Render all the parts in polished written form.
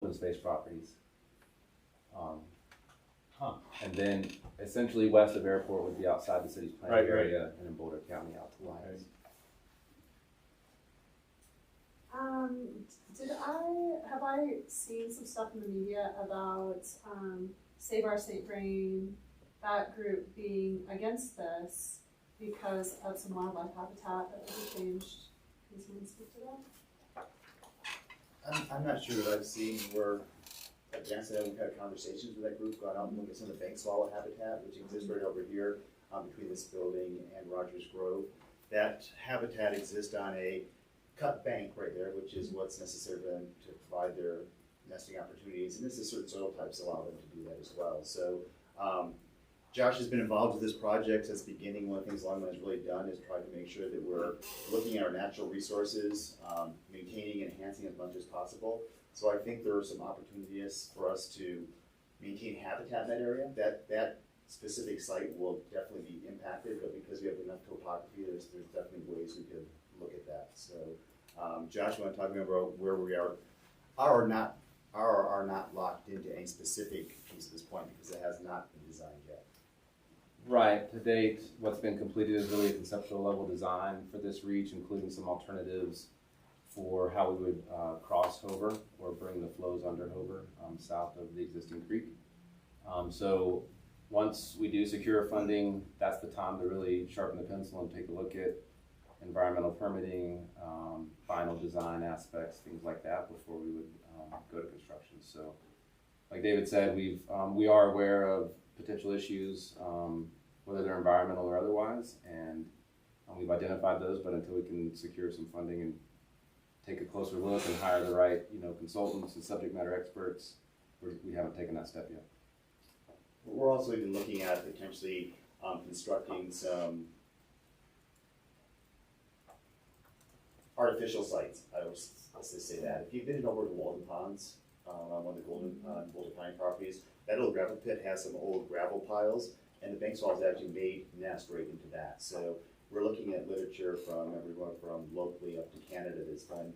open space properties. And then essentially west of airport would be outside the city's planned area, and in Boulder County out to Lyons. Have I seen some stuff in the media about Save Our St. Vrain, that group being against this because of some wildlife habitat that would be changed? Can someone speak to that? I'm not sure that I've seen where against it. We've had conversations with that group, gone out and looked at some of the bank swallow habitat, which exists right over here between this building and Rogers Grove. That habitat exists on a cut bank right there, which is what's necessary for them to provide their nesting opportunities. And this is certain soil types allow them to do that as well. So Josh has been involved with this project since the beginning. One of the things Longmont has really done is try to make sure that we're looking at our natural resources, maintaining and enhancing as much as possible. So I think there are some opportunities for us to maintain habitat in that area. That specific site will definitely be impacted, but because we have enough topography, there's definitely ways we could look at that. So Josh, you want to talk about where we are not locked into any specific piece at this point because it has not been designed yet. Right, to date, what's been completed is really a conceptual level design for this reach, including some alternatives for how we would cross Hover or bring the flows under Hover south of the existing creek. So once we do secure funding, that's the time to really sharpen the pencil and take a look at environmental permitting, final design aspects, things like that before we would go to construction. So like David said, we are aware of potential issues, whether they're environmental or otherwise, and we've identified those, but until we can secure some funding and take a closer look and hire the right consultants and subject matter experts, we haven't taken that step yet. We're also even looking at potentially constructing some artificial sites. Let's just say that. If you've been over to Walden Ponds, on one of the Boulder County properties, that old gravel pit has some old gravel piles, and the bank swallows actually made nest right into that. So we're looking at literature from everywhere from locally up to Canada that's done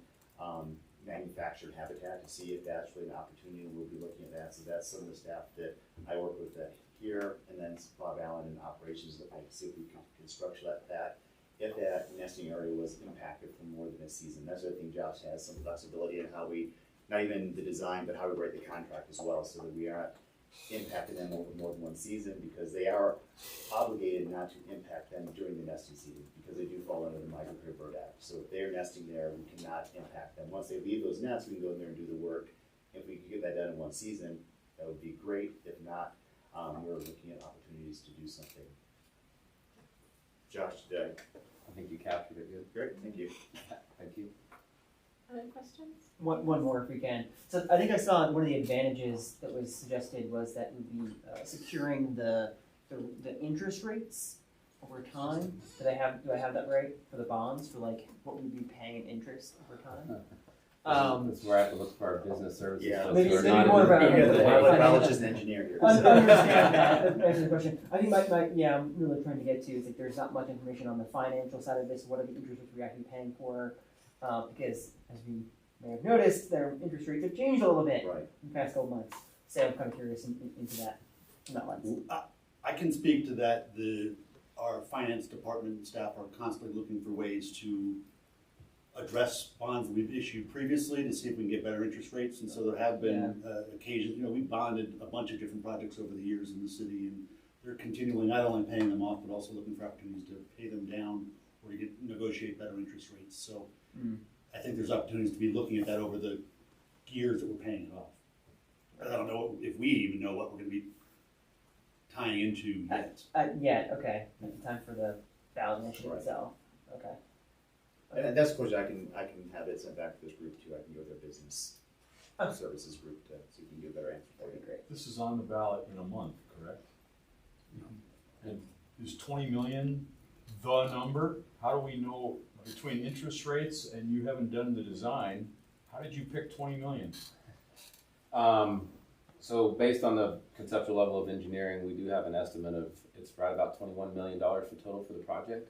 manufactured habitat to see if that's really an opportunity. We'll be looking at that. So that's some of the staff that I work with here, and then Bob Allen in operations that might see if we can construct that if that nesting area was impacted for more than a season. That's the other thing. Josh has some flexibility in how we, not even the design, but how we write the contract as well, so that we aren't impacting them over more than one season, because they are obligated not to impact them during the nesting season because they do fall under the Migratory Bird Act. So if they're nesting there, we cannot impact them. Once they leave those nests, we can go in there and do the work. If we could get that done in one season, that would be great. If not, we're looking at opportunities to do something. Josh, today. I think you captured it good. Great, thank you. Thank you. Other questions? One more if we can. So I think I saw one of the advantages that was suggested was that we'd be securing the interest rates over time. Do I have that right for the bonds, for like what we'd be paying in interest over time? That's where I have to look for our business services. Yeah, maybe not more in- about the biologist and engineer here. I understand that. That answers the question. I think I'm really trying to get to is like there's not much information on the financial side of this. What are the interest rates we're actually paying for? Because as we may have noticed, their interest rates have changed a little bit Right. in the past couple months. So I'm kind of curious into that lens. I can speak to that. Our finance department and staff are constantly looking for ways to address bonds that we've issued previously to see if we can get better interest rates. And so there have been occasions, we bonded a bunch of different projects over the years in the city, and they're continually not only paying them off, but also looking for opportunities to pay them down or to negotiate better interest rates. So I think there's opportunities to be looking at that over the years that we're paying it off. I don't know if we even know what we're going to be tying into yet. Okay. Time for the ballot initiative itself. Okay. And that's a question I can have it sent back to this group too. I can go to their business services group to see if we can get a better answer. That'd be great. This is on the ballot in a month, correct? And is 20 million the number? How do we know between interest rates and you haven't done the design? How did you pick 20 million? So based on the conceptual level of engineering, we do have an estimate of it's right about $21 million for total for the project.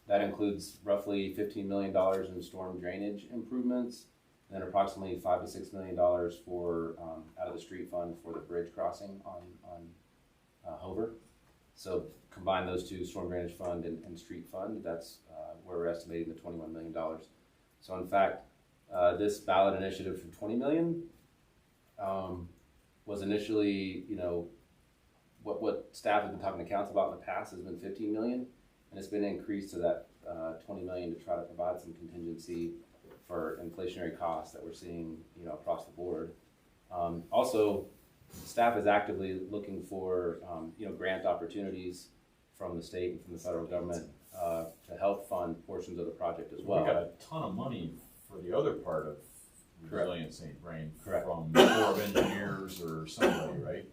That includes roughly $15 million in storm drainage improvements, and then approximately $5 to $6 million for, out of the street fund for the bridge crossing on Hover. So combine those two, storm drainage fund and street fund, that's where we're estimating the $21 million. So in fact, this ballot initiative for 20 million was initially, what staff has been talking to council about in the past has been 15 million, and it's been increased to that 20 million to try to provide some contingency for inflationary costs that we're seeing, across the board. Also, staff is actively looking for, grant opportunities from the state and from the federal government to help fund portions of the project as well. We got a ton of money for the other part of Correct. Resilient St. Brain Correct. from the Corps of Engineers or somebody, right?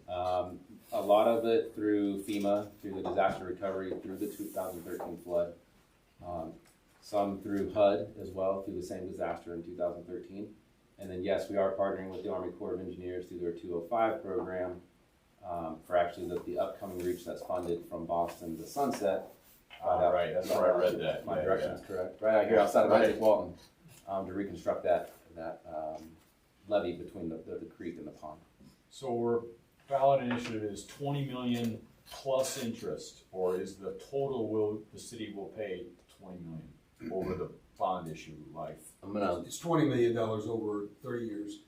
A lot of it through FEMA, through the disaster recovery, through the 2013 flood. Some through HUD as well, through the same disaster in 2013. And then yes, we are partnering with the Army Corps of Engineers through their 205 program for actually the upcoming reach that's funded from Boston to Sunset. Right, that's where I read that. My Yeah, direction yeah. is correct. Right out here outside of Right. Isaac Walton, to reconstruct that levee between the creek and the pond. So our ballot initiative is 20 million plus interest, or is the total the city will pay 20 million over the bond issue life? I'm gonna, It's $20 million over 30 years,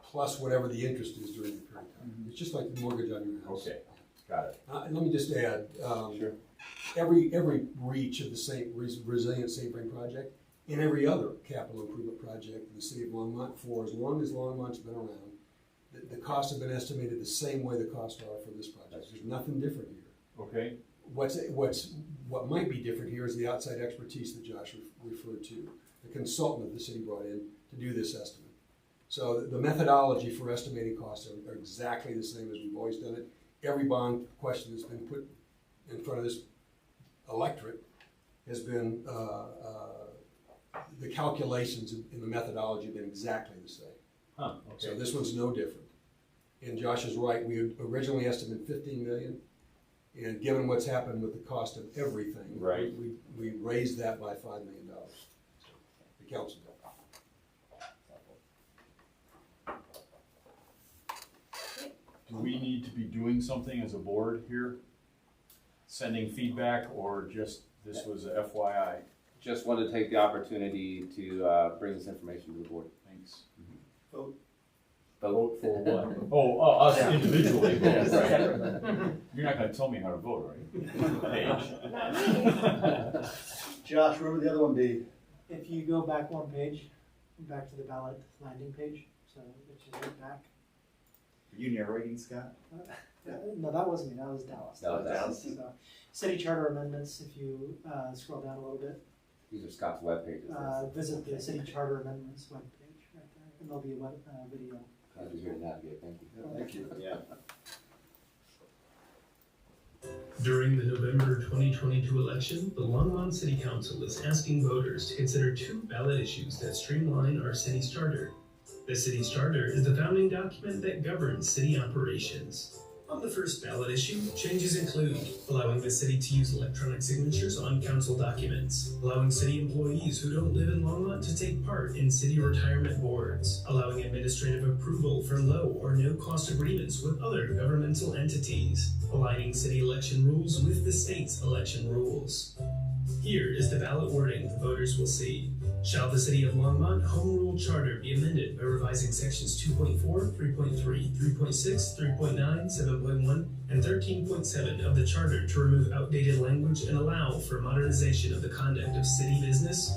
plus whatever the interest is during the period of time. It's just like the mortgage on your house. Okay, got it. And let me just add, sure. every reach of the Resilient St. Brain project and every other capital improvement project in the city of Longmont, for as long as Longmont's been around, the costs have been estimated the same way the costs are for this project. There's nothing different here. Okay, What might be different here is the outside expertise that Josh referred to. The consultant that the city brought in to do this estimate. So the methodology for estimating costs are exactly the same as we've always done it. Every bond question that's been put in front of this electorate has been, the calculations in the methodology have been exactly the same. huh, So okay. this one's no different. And Josh is right, we had originally estimated 15 million, and given what's happened with the cost of everything, Right. we raised that by $5 million. The council did. Do we need to be doing something as a board here? Sending feedback, or just this was a FYI? Just wanted to take the opportunity to bring this information to the board. Thanks. Vote. Vote for what? Oh, us Yeah. individually, vote, right? Separately. You're not gonna tell me how to vote, right? Paige. Josh, where would the other one be? If you go back one page, back to the ballot landing page, so it's just right back. Are you narrating, Scott? No, that wasn't me, that was Dallas. That was Dallas. So, city charter amendments, if you scroll down a little bit, These are Scott's web pages. visit the city charter amendments webpage right there, and there'll be a web, video. Glad you're here to navigate. Thank you. Thank you. Yeah. During the November 2022 election, the Longmont City Council is asking voters to consider two ballot issues that streamline our city's charter. The city's charter is the founding document that governs city operations. On the first ballot issue, changes include allowing the city to use electronic signatures on council documents, allowing city employees who don't live in Longmont to take part in city retirement boards, allowing administrative approval for low or no cost agreements with other governmental entities, aligning city election rules with the state's election rules. Here is the ballot wording the voters will see. Shall the City of Longmont Home Rule Charter be amended by revising sections 2.4, 3.3, 3.6, 3.9, 7.1, and 13.7 of the Charter to remove outdated language and allow for modernization of the conduct of city business?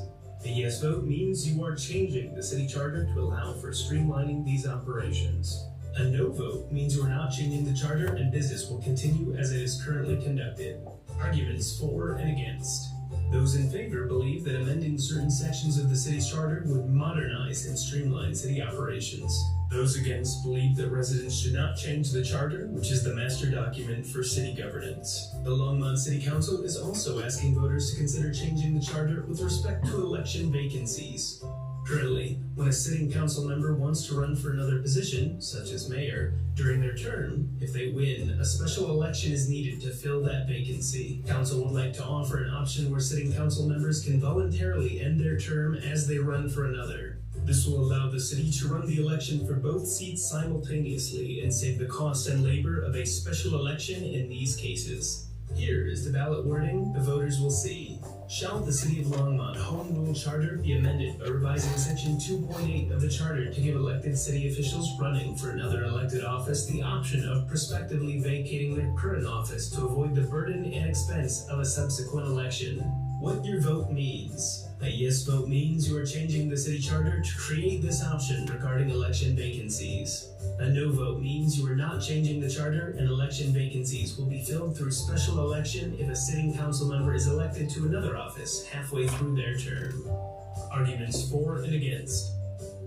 A yes vote means you are changing the city charter to allow for streamlining these operations. A no vote means you are not changing the charter and business will continue as it is currently conducted. Arguments for and against. Those in favor believe that amending certain sections of the city's charter would modernize and streamline city operations. Those against believe that residents should not change the charter, which is the master document for city governance. The Longmont City Council is also asking voters to consider changing the charter with respect to election vacancies. Currently, when a sitting council member wants to run for another position, such as mayor, during their term, if they win, a special election is needed to fill that vacancy. Council would like to offer an option where sitting council members can voluntarily end their term as they run for another. This will allow the city to run the election for both seats simultaneously and save the cost and labor of a special election in these cases. Here is the ballot wording the voters will see. Shall the City of Longmont Home Rule Charter be amended by revising Section 2.8 of the Charter to give elected city officials running for another elected office the option of prospectively vacating their current office to avoid the burden and expense of a subsequent election? What your vote means. A yes vote means you are changing the city charter to create this option regarding election vacancies. A no vote means you are not changing the charter and election vacancies will be filled through special election if a sitting council member is elected to another office halfway through their term. Arguments for and against.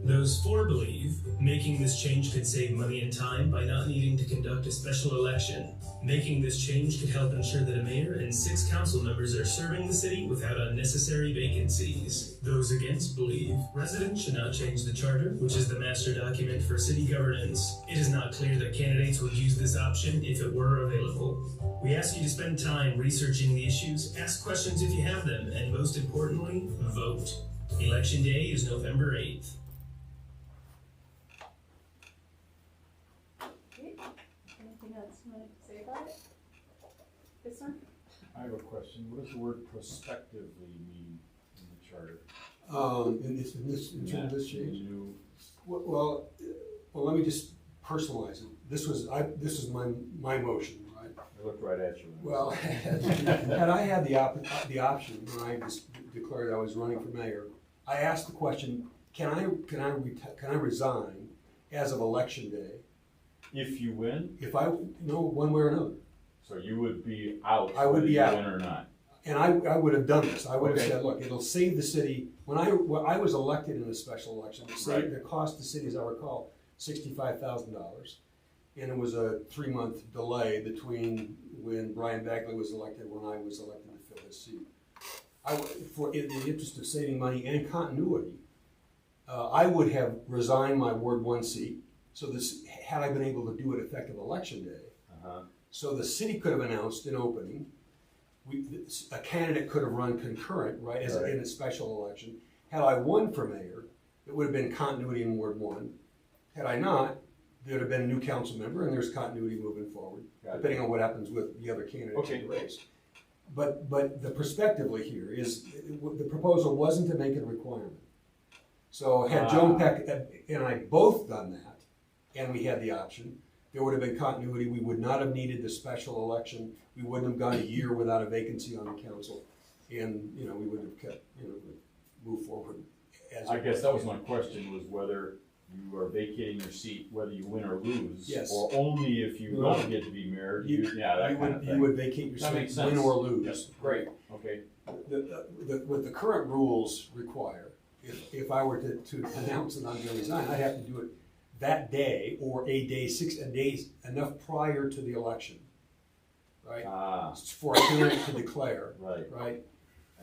Those for believe making this change could save money and time by not needing to conduct a special election. Making this change could help ensure that a mayor and 6 council members are serving the city without unnecessary vacancies. Those against believe residents should not change the charter, which is the master document for city governance. It is not clear that candidates would use this option if it were available. We ask you to spend time researching the issues, ask questions if you have them, and most importantly, vote. Election Day is November 8th. Anything else you want to say about it? This one? I have a question. What does the word prospectively mean in the charter? In terms of this change? New- Well, let me just personalize it. This was my motion, right? I looked right at you. Well, had I had the option when I just declared I was running for mayor, I asked the question: Can I resign as of election day If you win, if I one way or another? so you would be out. I would whether be you out. Win or not. And I would have done this. I would have Okay. said, look, it'll save the city. When I was elected in a special election, Right. the cost the city, as I recall, $65,000. And it was a 3-month delay between when Brian Bagley was elected, when I was elected to fill his seat. In the interest of saving money and continuity, I would have resigned my Ward 1 seat. So had I been able to do it effective election day, Uh-huh. so the city could have announced an opening. A candidate could have run concurrent, right, Right. in a special election. Had I won for mayor, it would have been continuity in Ward 1. Had I not, there'd have been a new council member, and there's continuity moving forward, Got it. depending on what happens with the other candidates Okay. in the race. But the prospectively here is, the proposal wasn't to make it a requirement. So had Joan Peck and I both done that, and we had the option, there would have been continuity. We would not have needed the special election. We wouldn't have gone a year without a vacancy on the council. And, we would have kept, move forward. I guess that was my question, was whether you are vacating your seat, whether you win or lose. Yes. Or only if you No. don't get to be mayor, You would vacate your That seat, makes win sense. or lose. Yes, great, okay. What the current rules require, if I were to announce that I'm going to resign, I'd have to do it that day or a day, 6 days, enough prior to the election, right? Ah, For a candidate to declare, right. right?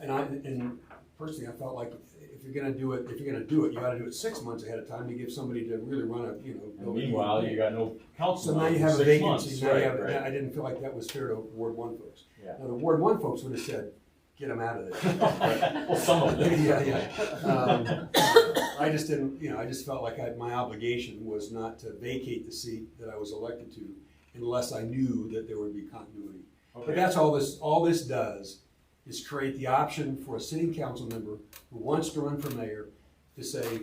And personally, I felt like if you're gonna do it, you gotta do it 6 months ahead of time to give somebody to really run a, And build a meanwile, campaign. you got no council. So now you for have a 6 vacancy. months. Now you Right, have, right. I didn't feel like that was fair to Ward 1 folks. Yeah. Now, the Ward 1 folks would have said, get them out of there. Well, some of them. Yeah. I just didn't, I just felt like my obligation was not to vacate the seat that I was elected to unless I knew that there would be continuity. But Okay. that's all this does is create the option for a city council member who wants to run for mayor to say,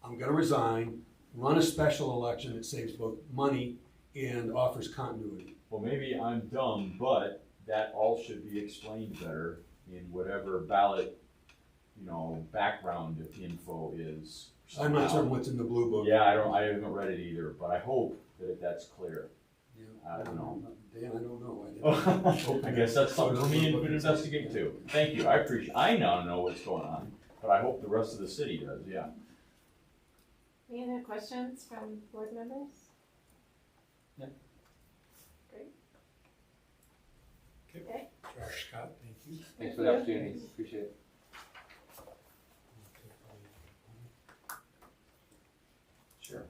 I'm gonna resign, run a special election that saves both money and offers continuity. Well, maybe I'm dumb, but that all should be explained better in whatever ballot, background info is. I'm not somehow. certain what's in the blue book. Yeah, I haven't read it either, but I hope that that's clear. Yeah. I don't know. Dan, I don't know. I guess that's something for me to investigate too. Thank you, I now know what's going on, but I hope the rest of the city does, yeah. Any other questions from board members? No. Great. Okay. Josh, Scott, thank you. Thanks for the opportunity, appreciate it. Sure.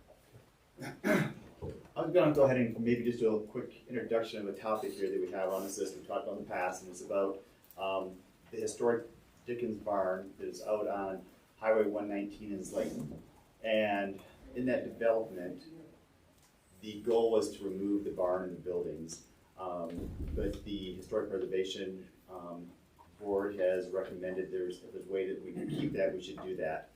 I'm gonna go ahead and maybe just do a quick introduction of a topic here that we have on this list we've talked about in the past, and it's about the historic Dickens barn that is out on Highway 119 in Slayton. And in that development, the goal was to remove the barn and the buildings. But the Historic Preservation Board has recommended if there's a way that we can keep that, we should do that.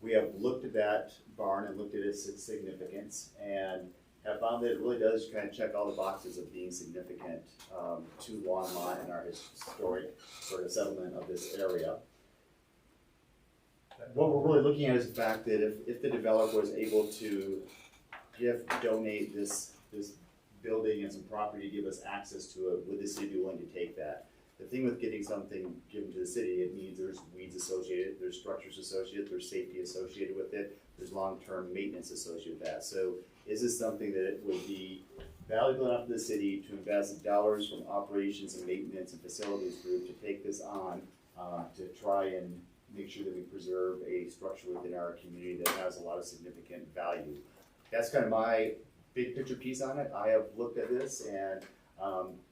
We have looked at that barn and looked at its significance and have found that it really does kind of check all the boxes of being significant to Longmont and our historic sort of settlement of this area. What we're really looking at is the fact that if the developer was able to donate this building and some property to give us access to it, would the city be willing to take that? The thing with getting something given to the city, it means there's weeds associated, there's structures associated, there's safety associated with it, there's long-term maintenance associated with that. So is this something that would be valuable enough to the city to invest dollars from operations and maintenance and facilities group to take this on to try and make sure that we preserve a structure within our community that has a lot of significant value? That's kind of my big picture piece on it. I have looked at this, and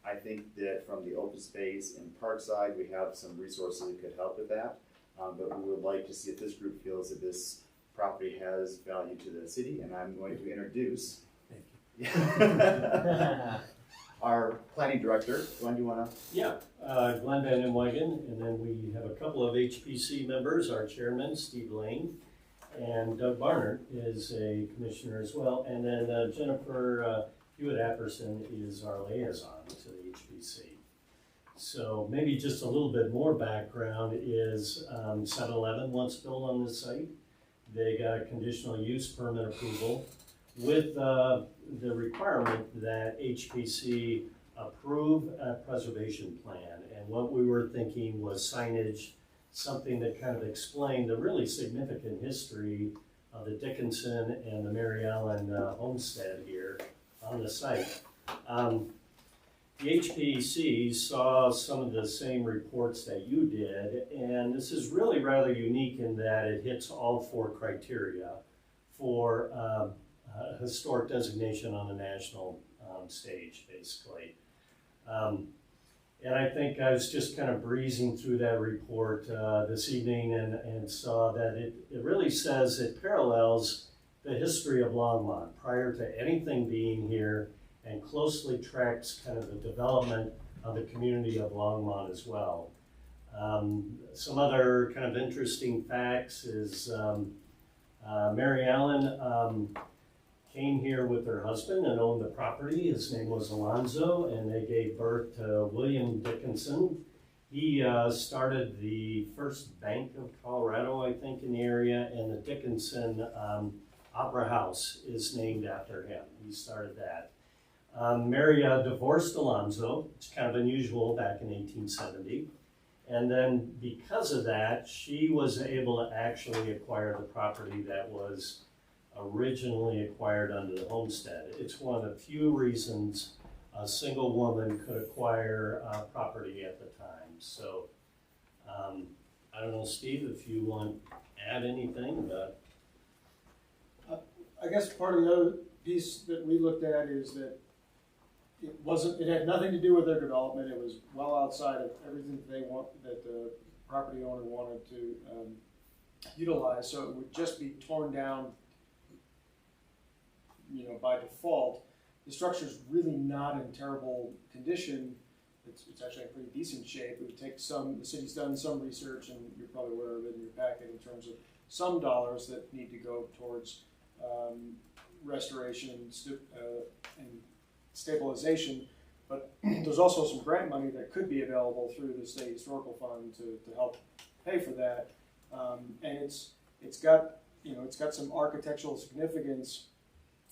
I think that from the open space and park side, we have some resources that could help with that. But we would like to see if this group feels that this property has value to the city, and I'm going to introduce our planning director. Glenn, do you want to? Yeah, Glenn Van Imwagen, and then we have a couple of HPC members, our chairman, Steve Lane, and Doug Barnard is a commissioner as well, and then Jennifer Hewitt-Apperson is our liaison to the HPC. So maybe just a little bit more background is 7-Eleven wants to build on this site. They got a conditional use permit approval with the requirement that HPC approve a preservation plan. And what we were thinking was signage, something that kind of explained the really significant history of the Dickinson and the Mary Allen homestead here on the site. The HPC saw some of the same reports that you did, and this is really rather unique in that it hits all 4 criteria for historic designation on the national stage, basically. And I think I was just kind of breezing through that report this evening and saw that it really says it parallels the history of Longmont prior to anything being here, and closely tracks kind of the development of the community of Longmont as well. Some other kind of interesting facts is Mary Allen came here with her husband and owned the property. His name was Alonzo, and they gave birth to William Dickinson. He started the first Bank of Colorado, I think, in the area, and the Dickinson Opera House is named after him. He started that. Mary divorced Alonzo. It's kind of unusual back in 1870. And then because of that, she was able to actually acquire the property that was originally acquired under the homestead. It's one of the few reasons a single woman could acquire property at the time. So I don't know, Steve, if you want to add anything, but I guess part of the other piece that we looked at is that it had nothing to do with their development. It was well outside of everything that the property owner wanted to utilize. So it would just be torn down, by default. The structure's really not in terrible condition. It's actually in pretty decent shape. It would take the city's done some research, and you're probably aware of it in your packet, in terms of some dollars that need to go towards restoration and stabilization, but there's also some grant money that could be available through the State Historical Fund to help pay for that. And it's got some architectural significance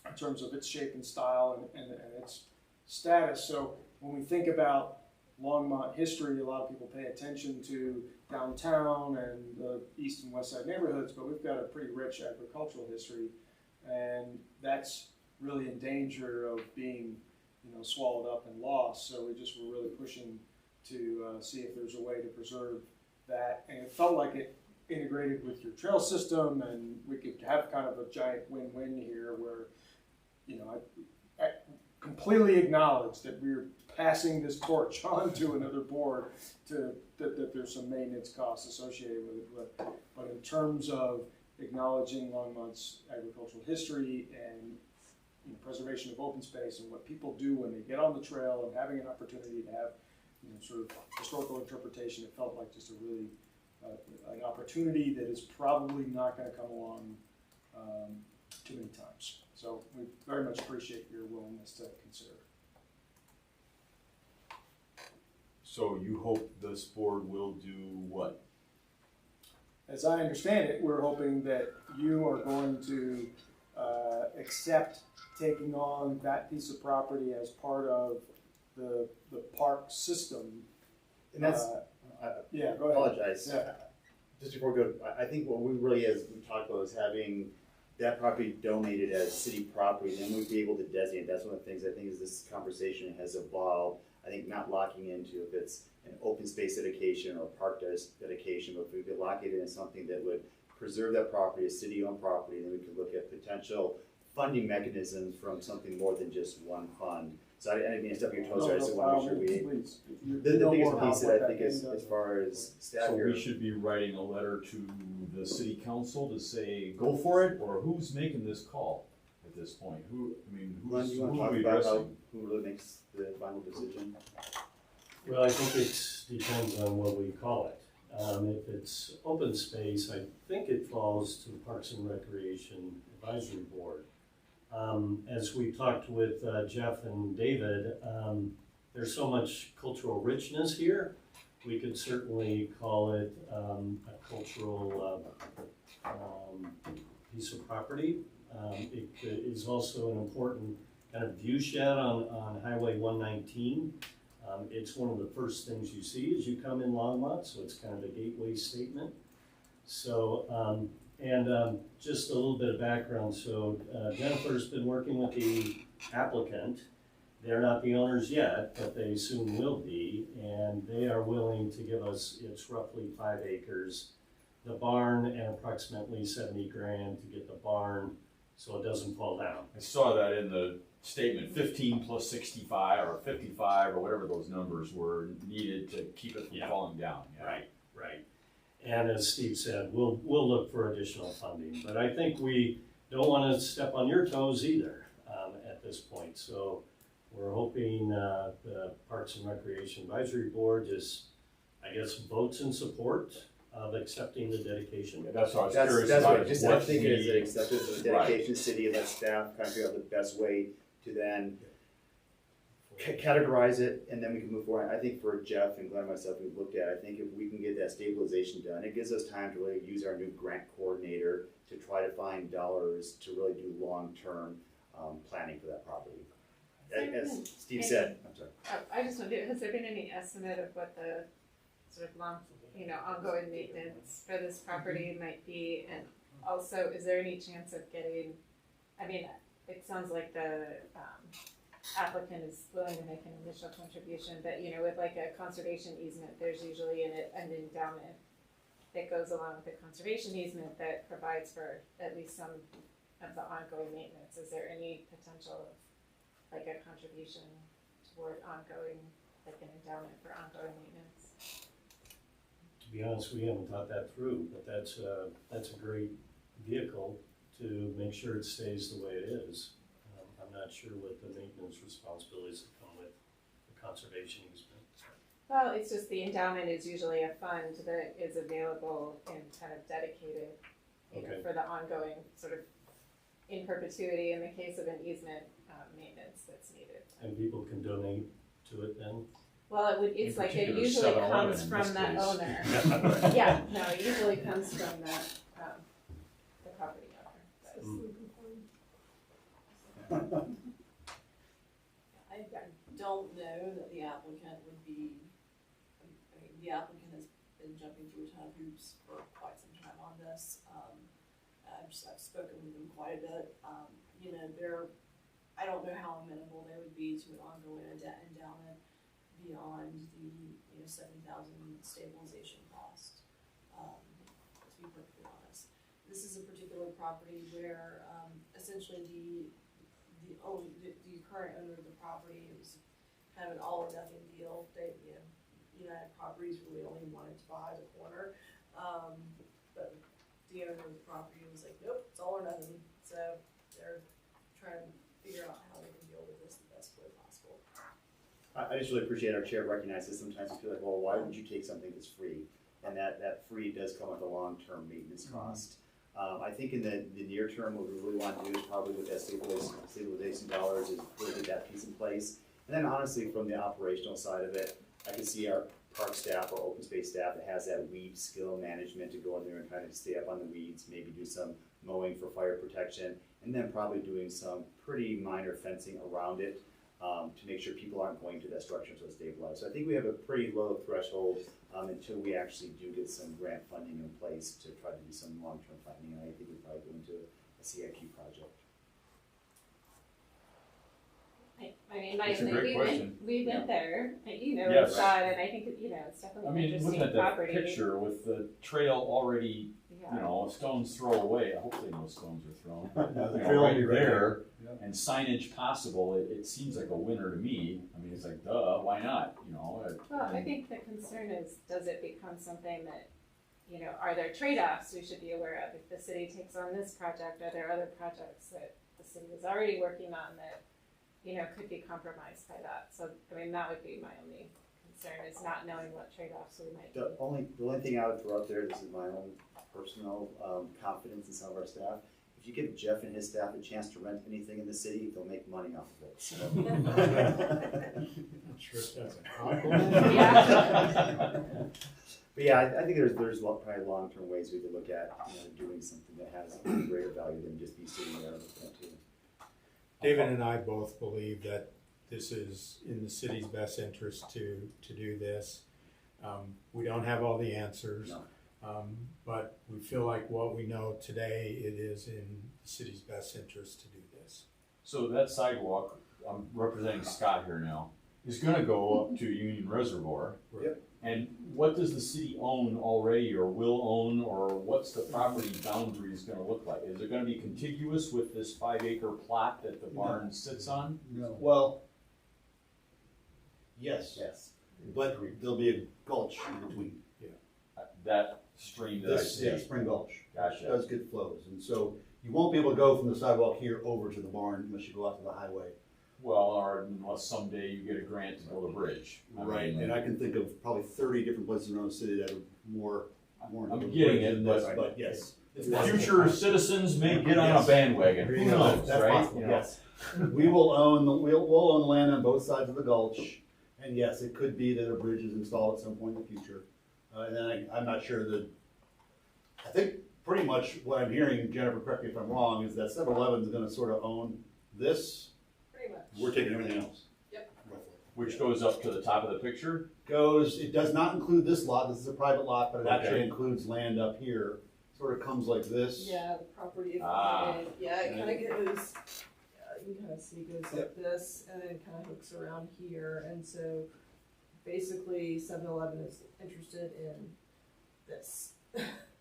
in terms of its shape and style and its status. So when we think about Longmont history, a lot of people pay attention to downtown and the east and west side neighborhoods, but we've got a pretty rich agricultural history, and that's really in danger of being swallowed up and lost. So we're really pushing to see if there's a way to preserve that. And it felt like it integrated with your trail system, and we could have kind of a giant win-win here where, completely acknowledge that we're passing this torch on to another board that there's some maintenance costs associated with it. But in terms of acknowledging Longmont's agricultural history and preservation of open space and what people do when they get on the trail and having an opportunity to have sort of historical interpretation, it felt like just a really an opportunity that is probably not going to come along too many times. So we very much appreciate your willingness to consider. So you hope this board will do what? As I understand it, we're hoping that you are going to accept taking on that piece of property as part of the park system. And that's, yeah, go I ahead. apologize. Yeah. Just before we go, I think what we really, as we talked about, is having that property donated as city property, then we'd be able to designate. That's one of the things I think is this conversation has evolved. I think not locking into if it's an open space dedication or park dedication, but if we could lock it in something that would preserve that property as city-owned property, then we could look at potential funding mechanisms from something more than just one fund. So I didn't mean to step on your toes, I just want to make sure we. Please. The biggest piece that I think is, as far as staff So here. we should be writing a letter to the city council to say, go for it, or who's making this call at this point? Glenn, you want to who talk are we about addressing? who really makes the final decision? Well, I think it depends on what we call it. If it's open space, I think it falls to the Parks and Recreation Advisory Board. As we talked with Jeff and David, there's so much cultural richness here. We could certainly call it a cultural piece of property. It is also an important kind of view shed on Highway 119. It's one of the first things you see as you come in Longmont, so it's kind of a gateway statement. So, just a little bit of background. So Jennifer's been working with the applicant. They're not the owners yet, but they soon will be, and they are willing to give us, it's roughly 5 acres, the barn, and approximately 70 grand to get the barn so it doesn't fall down. I saw that in the statement, 15 plus 65 or 55 or whatever those numbers were needed to keep it from falling down. Yeah. Right. And as Steve said, we'll look for additional funding, but I think we don't want to step on your toes either at this point. So we're hoping the Parks and Recreation Advisory Board just, I guess, votes in support of accepting the dedication. Yeah, that's what I was That's curious what about. I just what I'm thinking is we- that acceptance of the dedication city and let staff kind of figure out the best way to then categorize it, and then we can move forward. I think for Jeff and Glenn and myself, we've looked at, I think if we can get that stabilization done, it gives us time to really use our new grant coordinator to try to find dollars to really do long-term planning for that property. As Steve said, I'm sorry. I just wondered, has there been any estimate of what the sort of ongoing maintenance for this property might be? And also, is there any chance of getting, it sounds like the applicant is willing to make an initial contribution, but with like a conservation easement, there's usually an endowment that goes along with the conservation easement that provides for at least some of the ongoing maintenance. Is there any potential of like a contribution toward ongoing, like an endowment for ongoing maintenance? To be honest, we haven't thought that through, but that's a great vehicle to make sure it stays the way it is. I'm not sure what the maintenance responsibilities that come with the conservation easement. Well, it's just the endowment is usually a fund that is available and kind of dedicated for the ongoing sort of in perpetuity in the case of an easement maintenance that's needed. And people can donate to it then? Well, it's In like it particular, usually 7-Eleven comes in from this the case. owner. Yeah, no, it usually comes from the property owner. I don't know that the applicant would be, the applicant has been jumping through a ton of hoops for quite some time on this. I've spoken with them quite a bit. I don't know how amenable they would be to an ongoing endowment beyond the $70,000 stabilization cost. To be perfectly honest, this is a particular property where essentially the current owner of the property, it was kind of an all or nothing deal. They, United Properties really only wanted to buy the corner. But the owner of the property was like, nope, it's all or nothing. So they're trying to figure out how they can deal with this the best way possible. I just really appreciate our chair recognizes sometimes we feel like, well, why would you take something that's free? And that free does come with a long-term maintenance cost. I think in the near term, what we really want to do is probably with that stabilization dollars is really get that piece in place. And then honestly, from the operational side of it, I can see our park staff or open space staff that has that weed skill management to go in there and kind of stay up on the weeds, maybe do some mowing for fire protection, and then probably doing some pretty minor fencing around it to make sure people aren't going to that structure until it's stabilized. So I think we have a pretty low threshold until we actually do get some grant funding in place to try to do some long-term planning, and I think we'd probably go into a CIP project. I mean, It's a great question. we went there, and, Yes. we saw it, and I think, it's definitely I an mean, interesting looking at that property. picture with the trail already, Yeah. a stone's throw away, hopefully no stones are thrown. The You trail know, will right be right there, there. and signage possible, it seems like a winner to me. I mean, it's like, duh, why not, Well, I think the concern is, does it become something that, are there trade-offs we should be aware of? If the city takes on this project, are there other projects that the city is already working on that, could be compromised by that? So, I mean, that would be my only concern, is not knowing what trade-offs we might The only thing I would throw out there, this is my own personal confidence in some of our staff. If you give Jeff and his staff a chance to rent anything in the city, they'll make money off of it. So. Not sure if that's a compliment. Yeah. But yeah, I think there's probably long-term ways we could look at doing something that has greater value than just be sitting there looking at too. David and I both believe that this is in the city's best interest to do this. We don't have all the answers, No. but we feel like what we know today, it is in the city's best interest to do this. So that sidewalk, I'm representing Scott here now, is gonna go up to Union Reservoir. Yep. And what does the city own already or will own, or what's the property boundaries gonna look like? Is it gonna be contiguous with this 5-acre plot that the barn sits on? No. Well, yes, Yes. but there'll be a gulch in between. That stream that I This, see? yeah, Spring Gulch. Gotcha. Does good flows, and so you won't be able to go from the sidewalk here over to the barn unless you go out to the highway. Well, or unless someday you get a grant to build a bridge. Right, and I can think of probably 30 different places around the city that are more. I'm getting it, than this, but yes. Future citizens may get on a bandwagon, who knows, That's right? possible, yes. We'll own the land on both sides of the gulch, and yes, it could be that a bridge is installed at some point in the future. And then I'm not sure that, I think pretty much what I'm hearing, Jennifer, correct me if I'm wrong, is that 7-Eleven is gonna sort of own this. Pretty much. We're taking everything else. Yep. Roughly. Which goes up to the top of the picture? It does not include this lot, this is a private lot, but it actually Okay. includes land up here. Sort of comes like this. Yeah, the property. Ah. Yeah, it kind of goes, you can kind of see it goes like this, and then it kind of hooks around here, and so basically 7-Eleven is interested in this.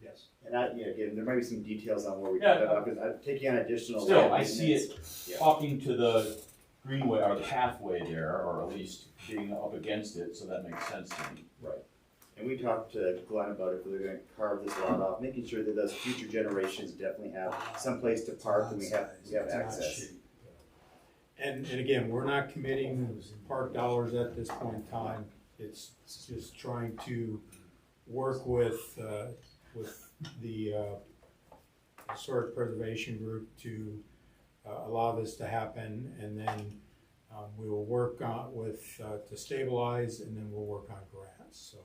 Yes. And again, there might be some details on where we Yeah. cut that off, because I'm taking on additional. Still, land I see maintenance. it talking to the greenway or the pathway there, or at least being up against it, so that makes sense to me. Right. And we talked to Glenn about if they're gonna carve this lot off, making sure that those future generations definitely have some place to park and we have access. And again, we're not committing park dollars at this point in time. It's just trying to work with the historic preservation group to allow this to happen, and then we will work on to stabilize, and then we'll work on grants. So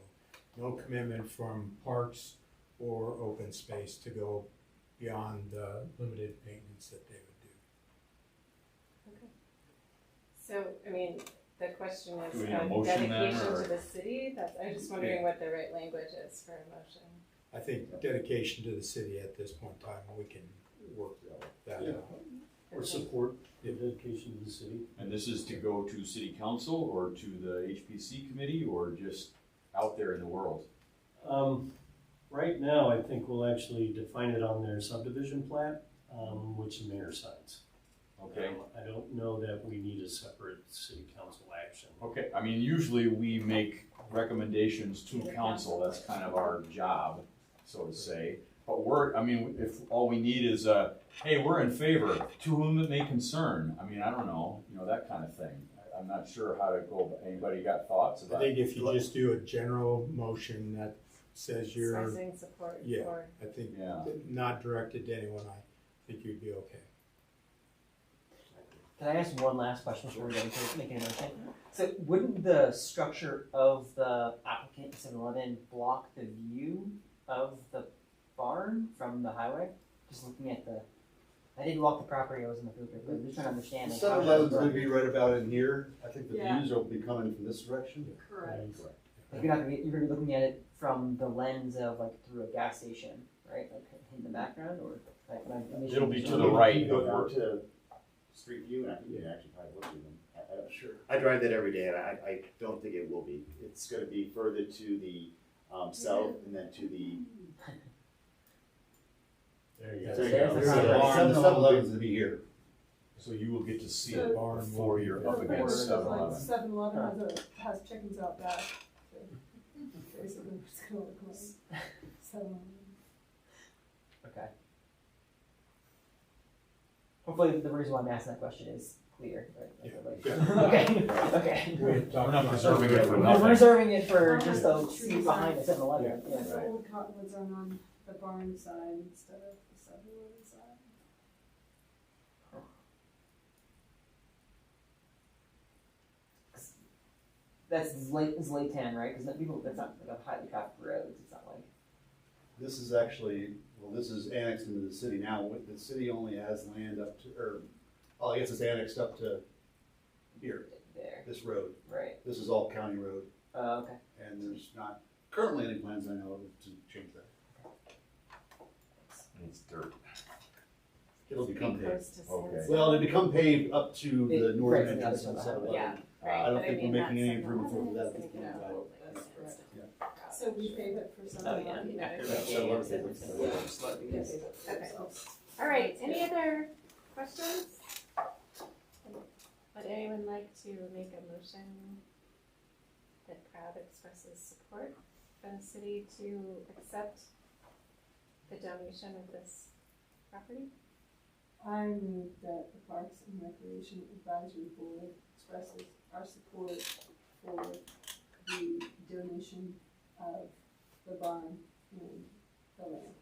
no commitment from parks or open space to go beyond the limited maintenance that they would do. Okay. So, I mean, the question is, Do we need a motion then, dedication or- to the city, I'm just wondering what the right language is for a motion. I think dedication to the city at this point in time, we can work that Yeah. out. Or support the dedication to the city. And this is to go to city council or to the HPC committee or just out there in the world? Right now, I think we'll actually define it on their subdivision plat, which the mayor signs. Okay. Okay. I don't know that we need a separate city council action. Okay, I mean, usually we make recommendations to council, that's kind of our job, so to say. But I mean, if all we need is hey, we're in favor, to whom it may concern, I mean, I don't know, that kind of thing. I'm not sure how to go, anybody got thoughts I about? think if you just do a general motion that says you're, Expressing support yeah, for. I think, Yeah. not directed to anyone, I think you'd be okay. Can I ask one last question before we go into making a motion? So wouldn't the structure of the applicant 7-Eleven block the view of the barn from the highway? Just looking at I didn't walk the property, I was in the field trip, but I'm just trying to understand. like, how 7-Eleven's that gonna would be right about in here. I think the Yeah. views will be coming from this direction. Correct. Like you're gonna be looking at it from the lens of like through a gas station, right? Like in the background, or like It'll be to the right You go of down where, to Street View, and I think you can actually probably look through them. I drive that every day, and I don't think it will be. It's gonna be further to the south, and then to the. There you go. There's the The barn. 7-Eleven's gonna be here. so you will get to see So- it before you're up against 7-Eleven. 7-Eleven has chickens out back. Basically, we're just gonna look like 7-Eleven. Okay. Hopefully the reason why I'm asking that question is clear, right? Okay, okay. We're not preserving it for We're nothing. reserving it for just a Trees seat behind the 7-Eleven. Yeah, Yeah. the old cottonwoods are on the barn side instead of the 7-Eleven side. That's late 10, right? Because that's not like a highly trafficked road. It's not like. This is actually, this is annexed into the city now. The city only has land up to, I guess it's annexed up to here, There, this road. right. This is all county road, Okay. and there's not currently any plans I know of to change that. It's dirt. It'll become Be paved. close to Okay. Sands. Well, it'll become paved up to the Right, northern to the entrance other of side of the 7-Eleven. Yeah, right. I don't but think we're mean, making that's any something improvements over that that's at this gonna point. get out. That's correct. So we pave it for Oh, yeah. 7-Eleven. You know, Yeah, it's- so let's- Yes. Okay. All right, any other questions? Would anyone like to make a motion that crowd expresses support for the city to accept the donation of this property? I move that the Parks and Recreation Advisory Board expresses our support for the donation of the barn and the land.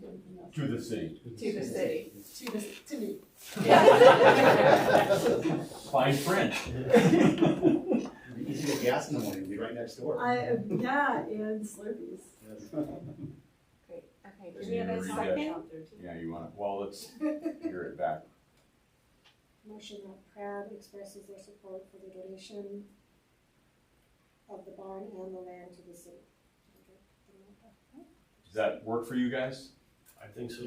Anything else? To the city. To the city. To me. Fine print. You can get gas in the morning, be right next door. Yeah, and Slurpees. Yes. Great, okay, do we have a second? Yeah, you want to, well, let's hear it back. Motion that Proud expresses their support for the donation of the barn and the land to the city. Does that work for you guys? I think so.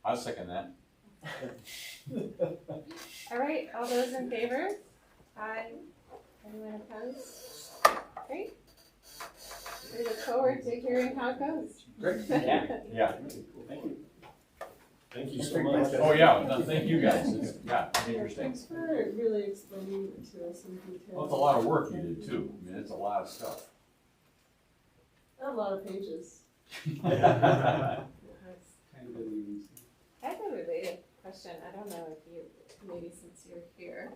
I'll second that. All right, all those in favor? Aye. Anyone opposed? Great. We look forward to hearing how it goes. Great. Yeah. Yeah. Thank you. Thank you so much. Oh, yeah, no, thank you guys. It's, yeah, interesting. Thanks for really explaining it to us in detail. Well, it's a lot of work you did too. I mean, it's a lot of stuff. A lot of pages. I have a related question. I don't know if you, maybe since you're here.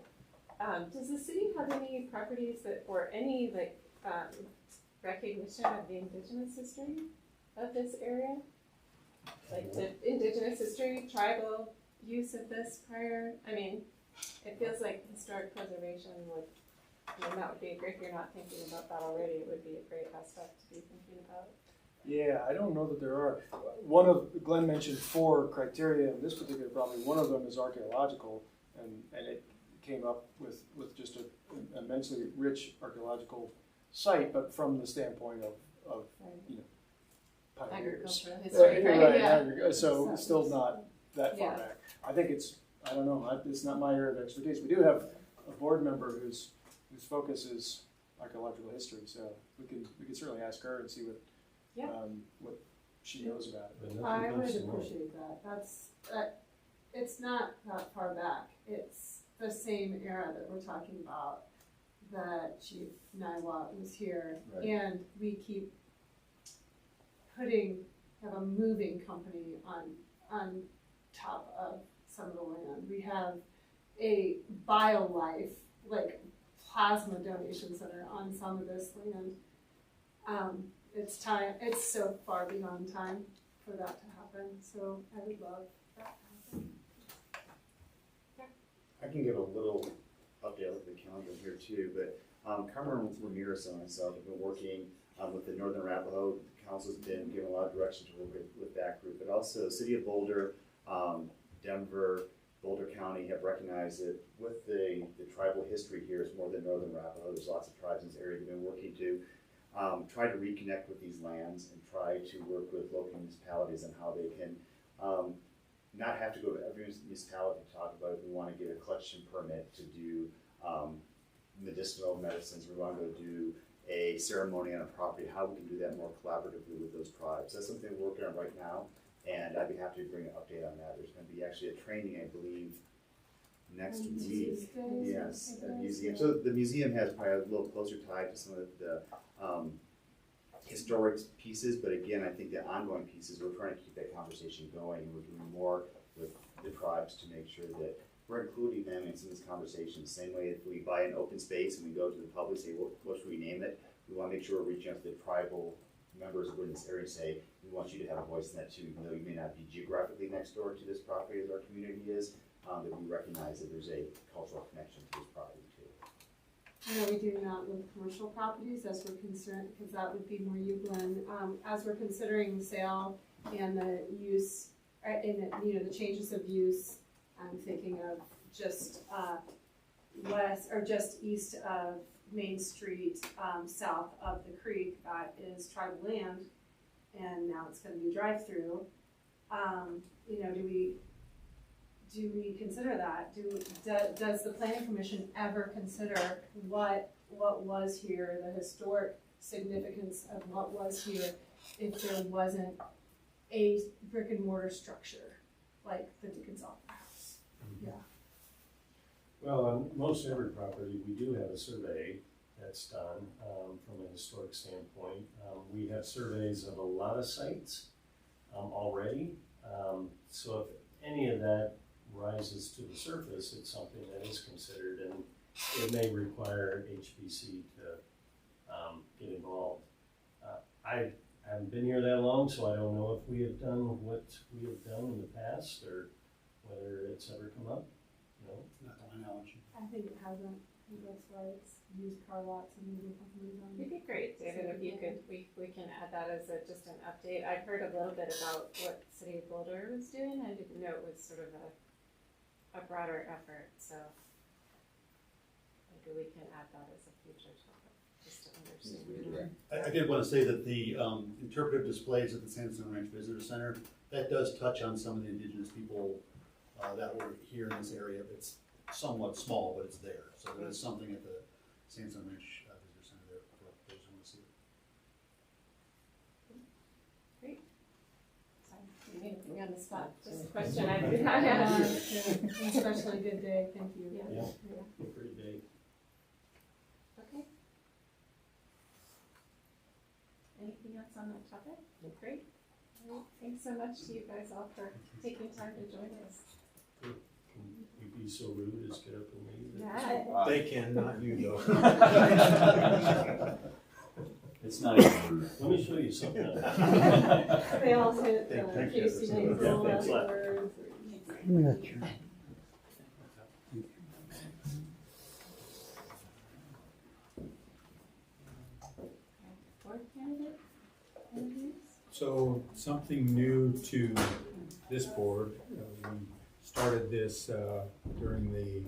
Does the city have any properties or any recognition of the indigenous history of this area? Like the indigenous history, tribal use of this prior, I mean, it feels like historic preservation would, that would be, if you're not thinking about that already, it would be a great aspect to be thinking about. Yeah, I don't know that there are. Glenn mentioned 4 criteria in this particular property. One of them is archaeological, and it came up with just an immensely rich archaeological site, but from the standpoint of pioneers. Agricultural history, right? Yeah. So it's still not that far Yeah. back. I think I don't know, it's not my area of expertise. We do have a board member whose focus is archaeological history, so we can certainly ask her and see what she knows about it. But nothing I comes would to mind. appreciate that. That's, it's not that far back. It's the same era that we're talking about, that Chief Niwot was here. Right. And we keep have a moving company on top of some of the land. We have a BioLife, like plasma donation center on some of this land. It's so far beyond time for that to happen, so I would love that to happen. I can give a little update of the calendar here too, but Carmen Ramirez and myself have been working with the Northern Arapaho. The council's been given a lot of direction to work with that group, but also City of Boulder, Denver, Boulder County have recognized that with the tribal history here is more than Northern Arapaho. There's lots of tribes in this area. They've been working to try to reconnect with these lands and try to work with local municipalities on how they can not have to go to every municipality to talk about if we want to get a collection permit to do medicinal medicines. We want to go do a ceremony on a property, how we can do that more collaboratively with those tribes. That's something we're working on right now, and I'd be happy to bring an update on that. There's going to be actually a training, I believe, next week. Yes, at the museum. So the museum has probably a little closer tie to some of the historic pieces, but again, I think the ongoing pieces, we're trying to keep that conversation going, and we're doing more with the tribes to make sure that we're including them in some of these conversations. Same way if we buy an open space and we go to the public, say, what should we name it? We want to make sure we're reaching out to the tribal members who are in this area and say, we want you to have a voice in that too, even though you may not be geographically next door to this property as our community is, that we recognize that there's a cultural connection to this property too. No, we do not with commercial properties as we're concerned, because that would be more you, Glenn. As we're considering sale and the use, and the changes of use, I'm thinking of just west or just east of Main Street, south of the creek, that is tribal land, and now it's going to be drive-through. Do we consider that? Does the planning commission ever consider what was here, the historic significance of what was here, if there wasn't a brick and mortar structure like the Dickens Opera House? Yeah. Well, on most every property, we do have a survey that's done from a historic standpoint. We have surveys of a lot of sites already. So if any of that rises to the surface, it's something that is considered, and it may require HPC to get involved. I haven't been here that long, so I don't know if we have done what we have done in the past, or whether it's ever come up. No. Not to my knowledge. I think it hasn't. I think that's why it's used car lots and moving companies on. It'd be great, David, if you could, we can add that as just an update. I've heard a little bit about what City of Boulder was doing. I didn't know it was sort of a broader effort, so maybe we can add that as a future topic, just to understand. I did want to say that the interpretive displays at the Sandstone Ranch Visitor Center, that does touch on some of the indigenous people that were here in this area. It's somewhat small, but it's there. So there's something at the Sandstone Ranch Visitor Center there for those who want to see it. Great. Sorry, you made me on the spot. Just a question I did not ask. Especially good day, thank you. Yeah, pretty big. Okay. Anything else on that topic? Great. Well, thanks so much to you guys all for taking time to join us. Can you be so rude as get up and leave? Yeah. They can, not you though. It's not even. Let me show you something. They all hit Thank you. Casey names, Yeah, all thanks a lot. words. Board candidate interviews? So something new to this board, we started this during the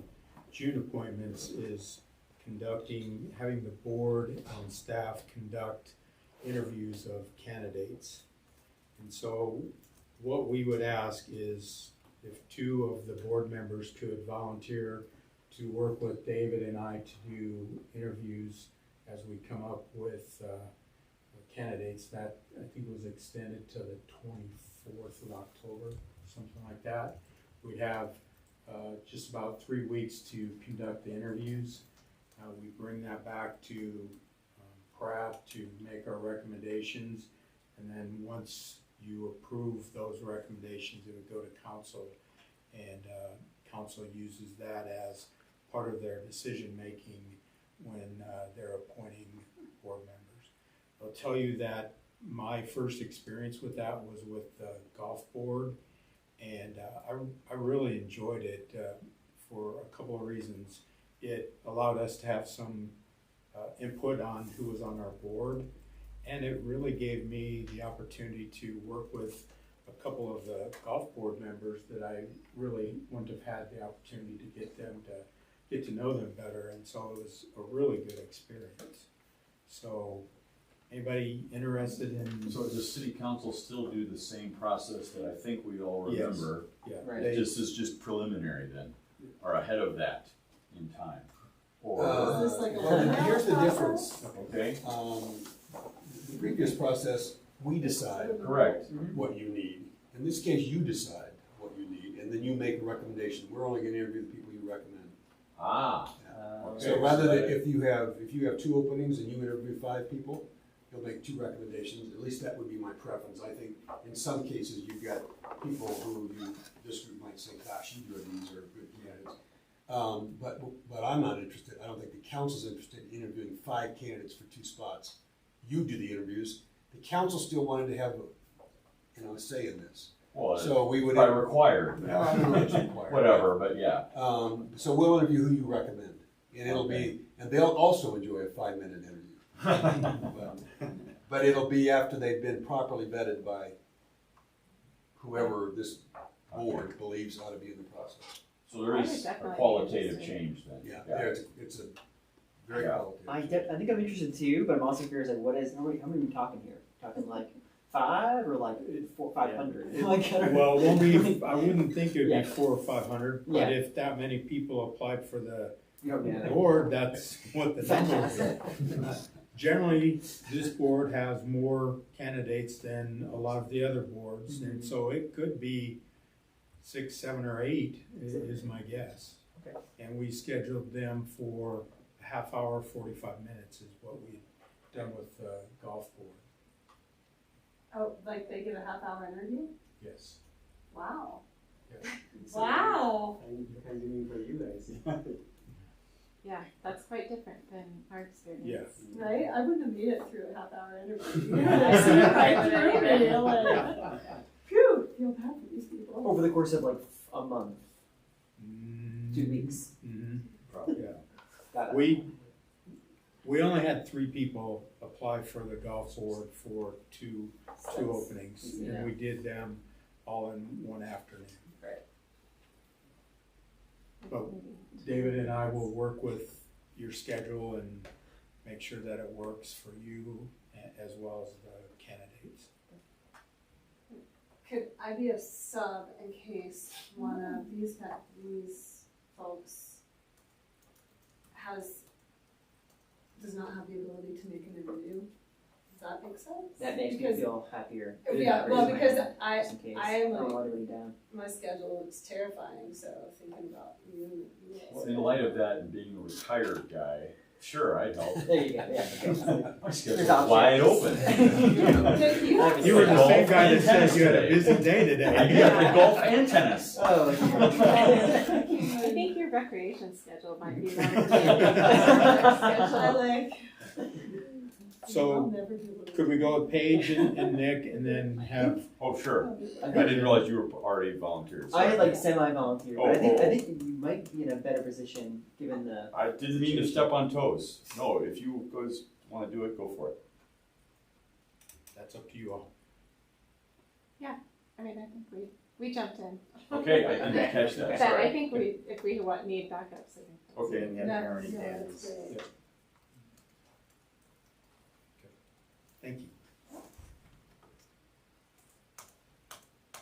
June appointments, is having the board and staff conduct interviews of candidates. And so what we would ask is if two of the board members could volunteer to work with David and I to do interviews as we come up with candidates, that I think was extended to the 24th of October, something like that. We have just about 3 weeks to conduct the interviews. We bring that back to Pratt to make our recommendations, and then once you approve those recommendations, it would go to council, and council uses that as part of their decision-making when they're appointing board members. I'll tell you that my first experience with that was with the golf board, and I really enjoyed it for a couple of reasons. It allowed us to have some input on who was on our board, and it really gave me the opportunity to work with a couple of the golf board members that I really wouldn't have had the opportunity to get to know them better, and so it was a really good experience. So anybody interested in? So does city council still do the same process that I think we all remember? Yeah. Right. This is just preliminary then, or ahead of that in time? Or, Is this like a well, one-hour here's the process? difference. okay, The previous process, we decide correct. what you need. In this case, you decide what you need, and then you make a recommendation. We're only gonna interview the people you recommend. Ah, So okay. rather than, if you have 2 openings and you interview 5 people, you'll make 2 recommendations. At least that would be my preference. I think in some cases, you've got people who this group might say, gosh, you do these are good candidates. But I'm not interested. I don't think the council's interested in interviewing 5 candidates for 2 spots. You do the interviews. The council still wanted to have a say in this. Well, So we would. by required. No, I don't know if it's required. Whatever, but yeah. So we'll interview who you recommend, and it'll be, and they'll also enjoy a 5-minute interview. But it'll be after they've been properly vetted by whoever this board believes ought to be in the process. So there I would is a definitely be qualitative interested. change then. Yeah, it's a very Yeah. qualitative. I think I'm interested too, but I'm also curious, like, how many are we talking here? Talking like 5 or like 500? Like, I don't know. Well, I wouldn't think it'd Yeah. be 400 or 500, but Yeah. if that many people applied for the Yeah. board, that's what the number Fantastic. is. Generally, this board has more candidates than a lot of the other boards, and so it could be 6, 7, or 8 is my guess. Okay. And we scheduled them for a half hour, 45 minutes is what we've done with the golf board. Oh, like they get a half-hour interview? Yes. Wow. Yeah. Wow. Depends even for you guys. Yeah, that's quite different than our experience. Yeah. Right? I wouldn't have made it through a half-hour interview. I I see it right right through me. Like, phew, feel bad for these people. Over the course of like a month, Mm, 2 weeks. mhm. Yeah. Got it. We only had 3 people apply for the golf board for two openings, Yeah. and we did them all in one afternoon. But David and I will work with your schedule and make sure that it works for you as well as the candidates. Could I be a sub in case one of these folks does not have the ability to make an interview? Does that make sense? That makes me Because- feel happier. Yeah, well, Raise my because hand, I just in case. am don't like- want anybody down. my schedule looks terrifying, so thinking about you. Well, in light of that and being a retired guy, sure, I'd help. There you go, yeah. Okay. My schedule's There's options. wide open. You were the same guy that said you had a busy day I today. got the golf and tennis. Oh, I think your recreation schedule might be one of the I like. So, I'll never be able to- could we go with Paige and Nick and then have, Oh, sure. I I think- didn't realize you were already volunteered. I had Sorry. like semi-volunteer, but I think you might be in a better position given the. I didn't mean to step on toes. No, if you guys want to do it, go for it. that's up to you all. I mean, I think we jumped in. Okay, I didn't catch that. But I Sorry. think if we need backups, I think. Okay. And we have No, Aaron and no, Dan. that's great. Thank you.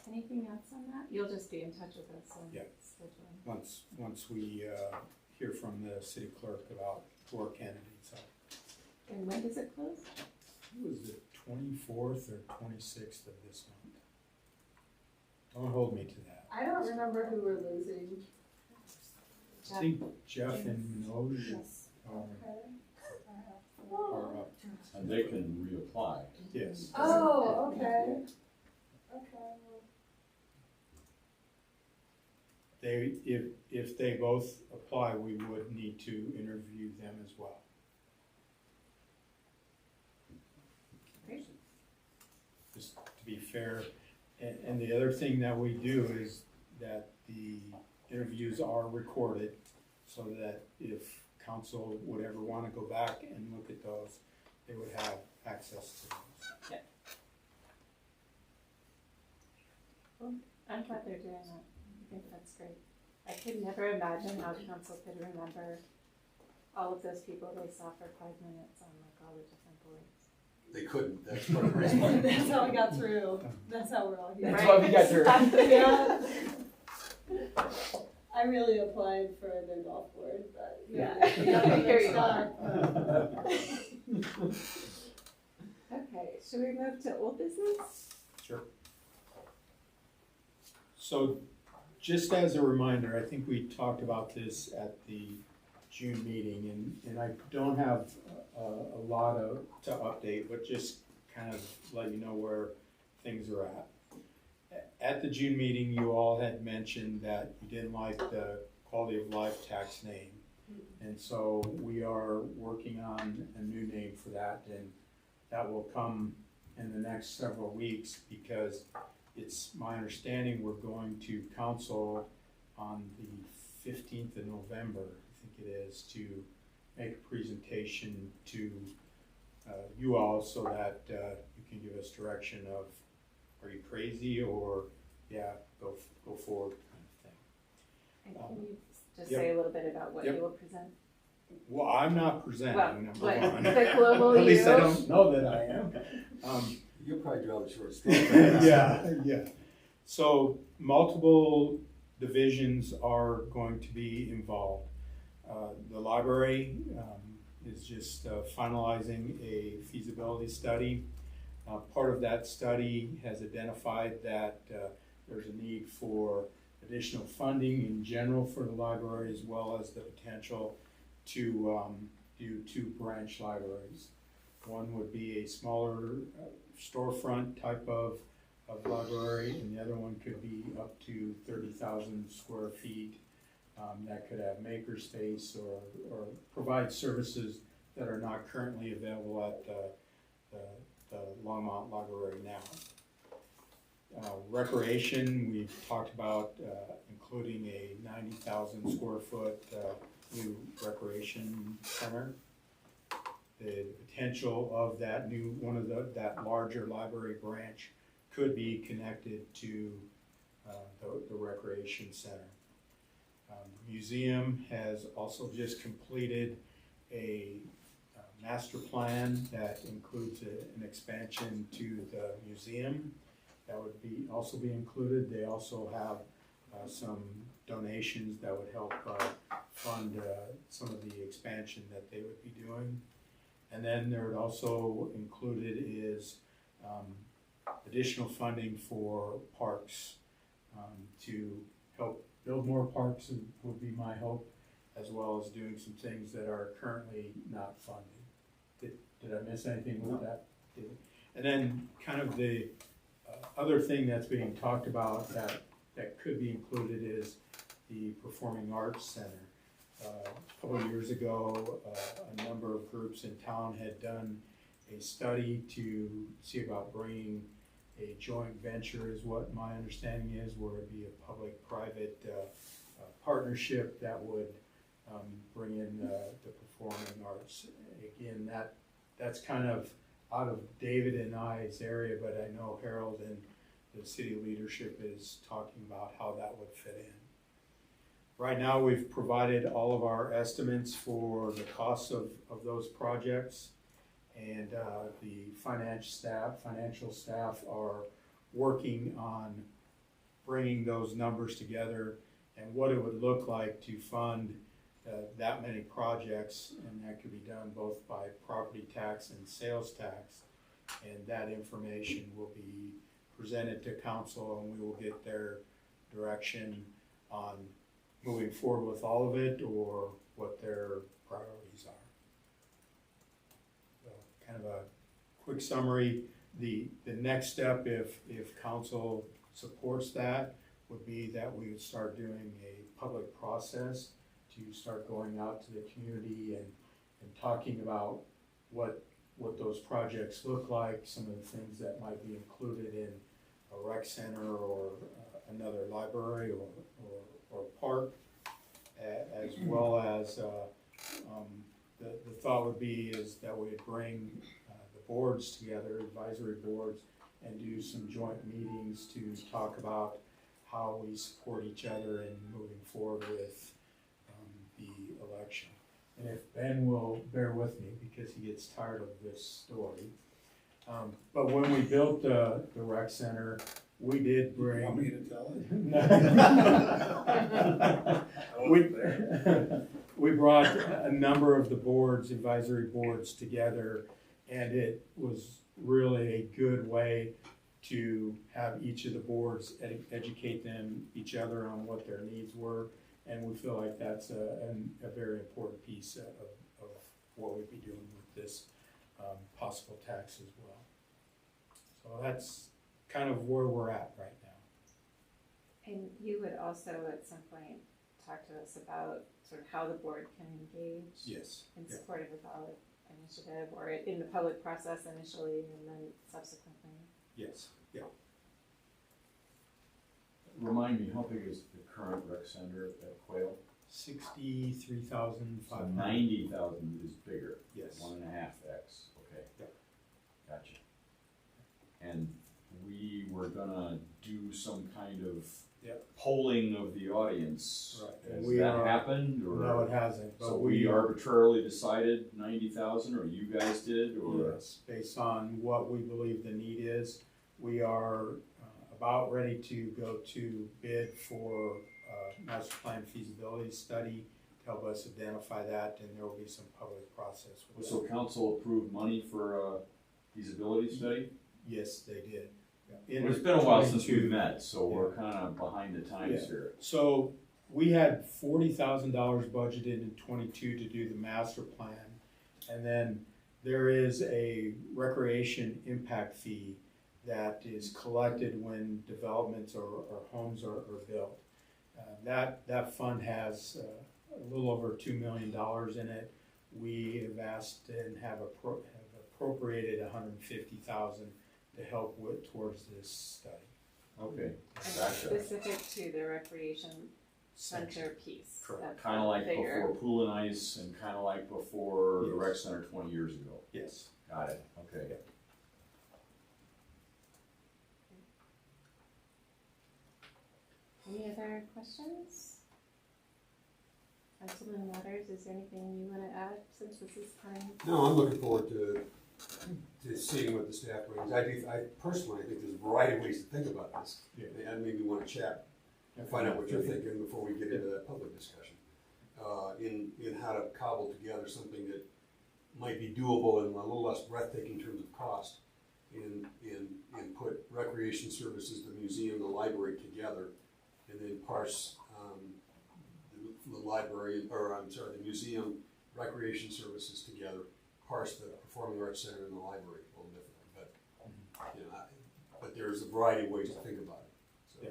Anything else on that? You'll just be in touch with us on Yeah. scheduling. Once we hear from the city clerk about 4 candidates, And when does it close? it was the 24th or 26th of this month. Don't hold me to that. I don't remember who we're losing. I think Jeff and Minoj Yes. are Oh, up. And they can reapply. Yes. oh, okay. Okay. They, if they both apply, we would need to interview them as well. Great. Just to be fair, and the other thing that we do is that the interviews are recorded so that if council would ever want to go back and look at those, they would have access to those. I'm glad they're doing that. I think that's great. I could never imagine how council could remember all of those people they saw for 5 minutes on like all the different boards. They couldn't, that's part of the reason. That's how we got through. That's how we're all here. That's why we got through. Yeah. I really applied for the golf board, but Yeah. Here you are. Okay, should we move to old business? Sure. So, just as a reminder, I think we talked about this at the June meeting, and I don't have a lot to update, but just kind of let you know where things are at. At the June meeting, you all had mentioned that you didn't like the quality of life tax name. And so we are working on a new name for that, and that will come in the next several weeks, because it's my understanding we're going to council on the 15th of November, I think it is, to make a presentation to you all so that you can give us direction of, are you crazy, or yeah, go forward kind of thing. And can you just Yep. say a little bit about what Yep. you will present? Well, I'm not presenting, Well, number but one. the global At least I you. don't know that I am. You'll probably draw the short straw. Yeah. So multiple divisions are going to be involved. The library is just finalizing a feasibility study. Part of that study has identified that there's a need for additional funding in general for the library, as well as the potential to do 2 branch libraries. One would be a smaller storefront type of library, and the other one could be up to 30,000 square feet. That could have maker space or provide services that are not currently available at the Longmont Library now. Recreation, we've talked about including a 90,000 square foot new recreation center. The potential of that new, that larger library branch could be connected to the recreation center. The museum has also just completed a master plan that includes an expansion to the museum. That would also be included. They also have some donations that would help fund some of the expansion that they would be doing. And then there would also included is additional funding for parks to help build more parks, would be my hope, as well as doing some things that are currently not funded. Did I miss anything with that? And then kind of the other thing that's being talked about that could be included is the Performing Arts Center. A couple of years ago, a number of groups in town had done a study to see about bringing a joint venture, is what my understanding is, where it'd be a public-private partnership that would bring in the performing arts. Again, that's kind of out of David and I's area, but I know Harold and the city leadership is talking about how that would fit in. Right now, we've provided all of our estimates for the costs of those projects, and the financial staff are working on bringing those numbers together and what it would look like to fund that many projects, and that could be done both by property tax and sales tax. and that information will be presented to council, and we will get their direction on moving forward with all of it or what their priorities are. So kind of a quick summary. The next step, if council supports that, would be that we would start doing a public process to start going out to the community and talking about what those projects look like, some of the things that might be included in a rec center or another library or park, as well as the thought would be is that we would bring the boards together, advisory boards, and do some joint meetings to talk about how we support each other in moving forward with the election. And if Ben will bear with me because he gets tired of this story. But when we built the rec center, we did bring. You want me to tell it? We brought a number of the boards, advisory boards together, and it was really a good way to have each of the boards educate each other on what their needs were. And we feel like that's a very important piece of what we'd be doing with this possible tax as well. So that's kind of where we're at right now. And you would also at some point talk to us about sort of how the board can engage Yes. in support of a ballot initiative or in the public process initially and then subsequently. Yes, yeah. Remind me, how big is the current rec center at Quail? 63,500. So 90,000 is bigger. Yes. 1.5x. Okay. Yep. Gotcha. And we were gonna do some kind of polling of the audience. Right. Has that happened, or no, it hasn't. But so we arbitrarily decided 90,000, or you guys did, or yes, based on what we believe the need is, we are about ready to go to bid for master plan feasibility study to help us identify that, and there will be some public process with so that. council approved money for a feasibility study? Yes, they did. Well, it's been a while since we've met, so we're kind of behind the times here. So we had $40,000 budgeted in 22 to do the master plan, and then there is a recreation impact fee that is collected when developments or homes are built. That fund has a little over $2 million in it. We have asked and have appropriated $150,000 to help towards this study. Okay. And specific to the recreation center piece. Correct. Kind of like before Pool and Ice, and kind of like before the rec center 20 years ago. Yes. Got it. Okay. Yeah. Any other questions? Councilman Waters, is there anything you want to add since this is time? No, I'm looking forward to seeing what the staff brings. I personally think there's a variety of ways to think about this. Yeah. And maybe want to chat and find out what you're thinking before we get into that public discussion. In how to cobble together something that might be doable and a little less breathtaking in terms of cost, and put recreation services, the museum, the library together, and then parse the library, or I'm sorry, the museum, recreation services together, parse the performing arts center and the library a little differently. But but there's a variety of ways to think about it. So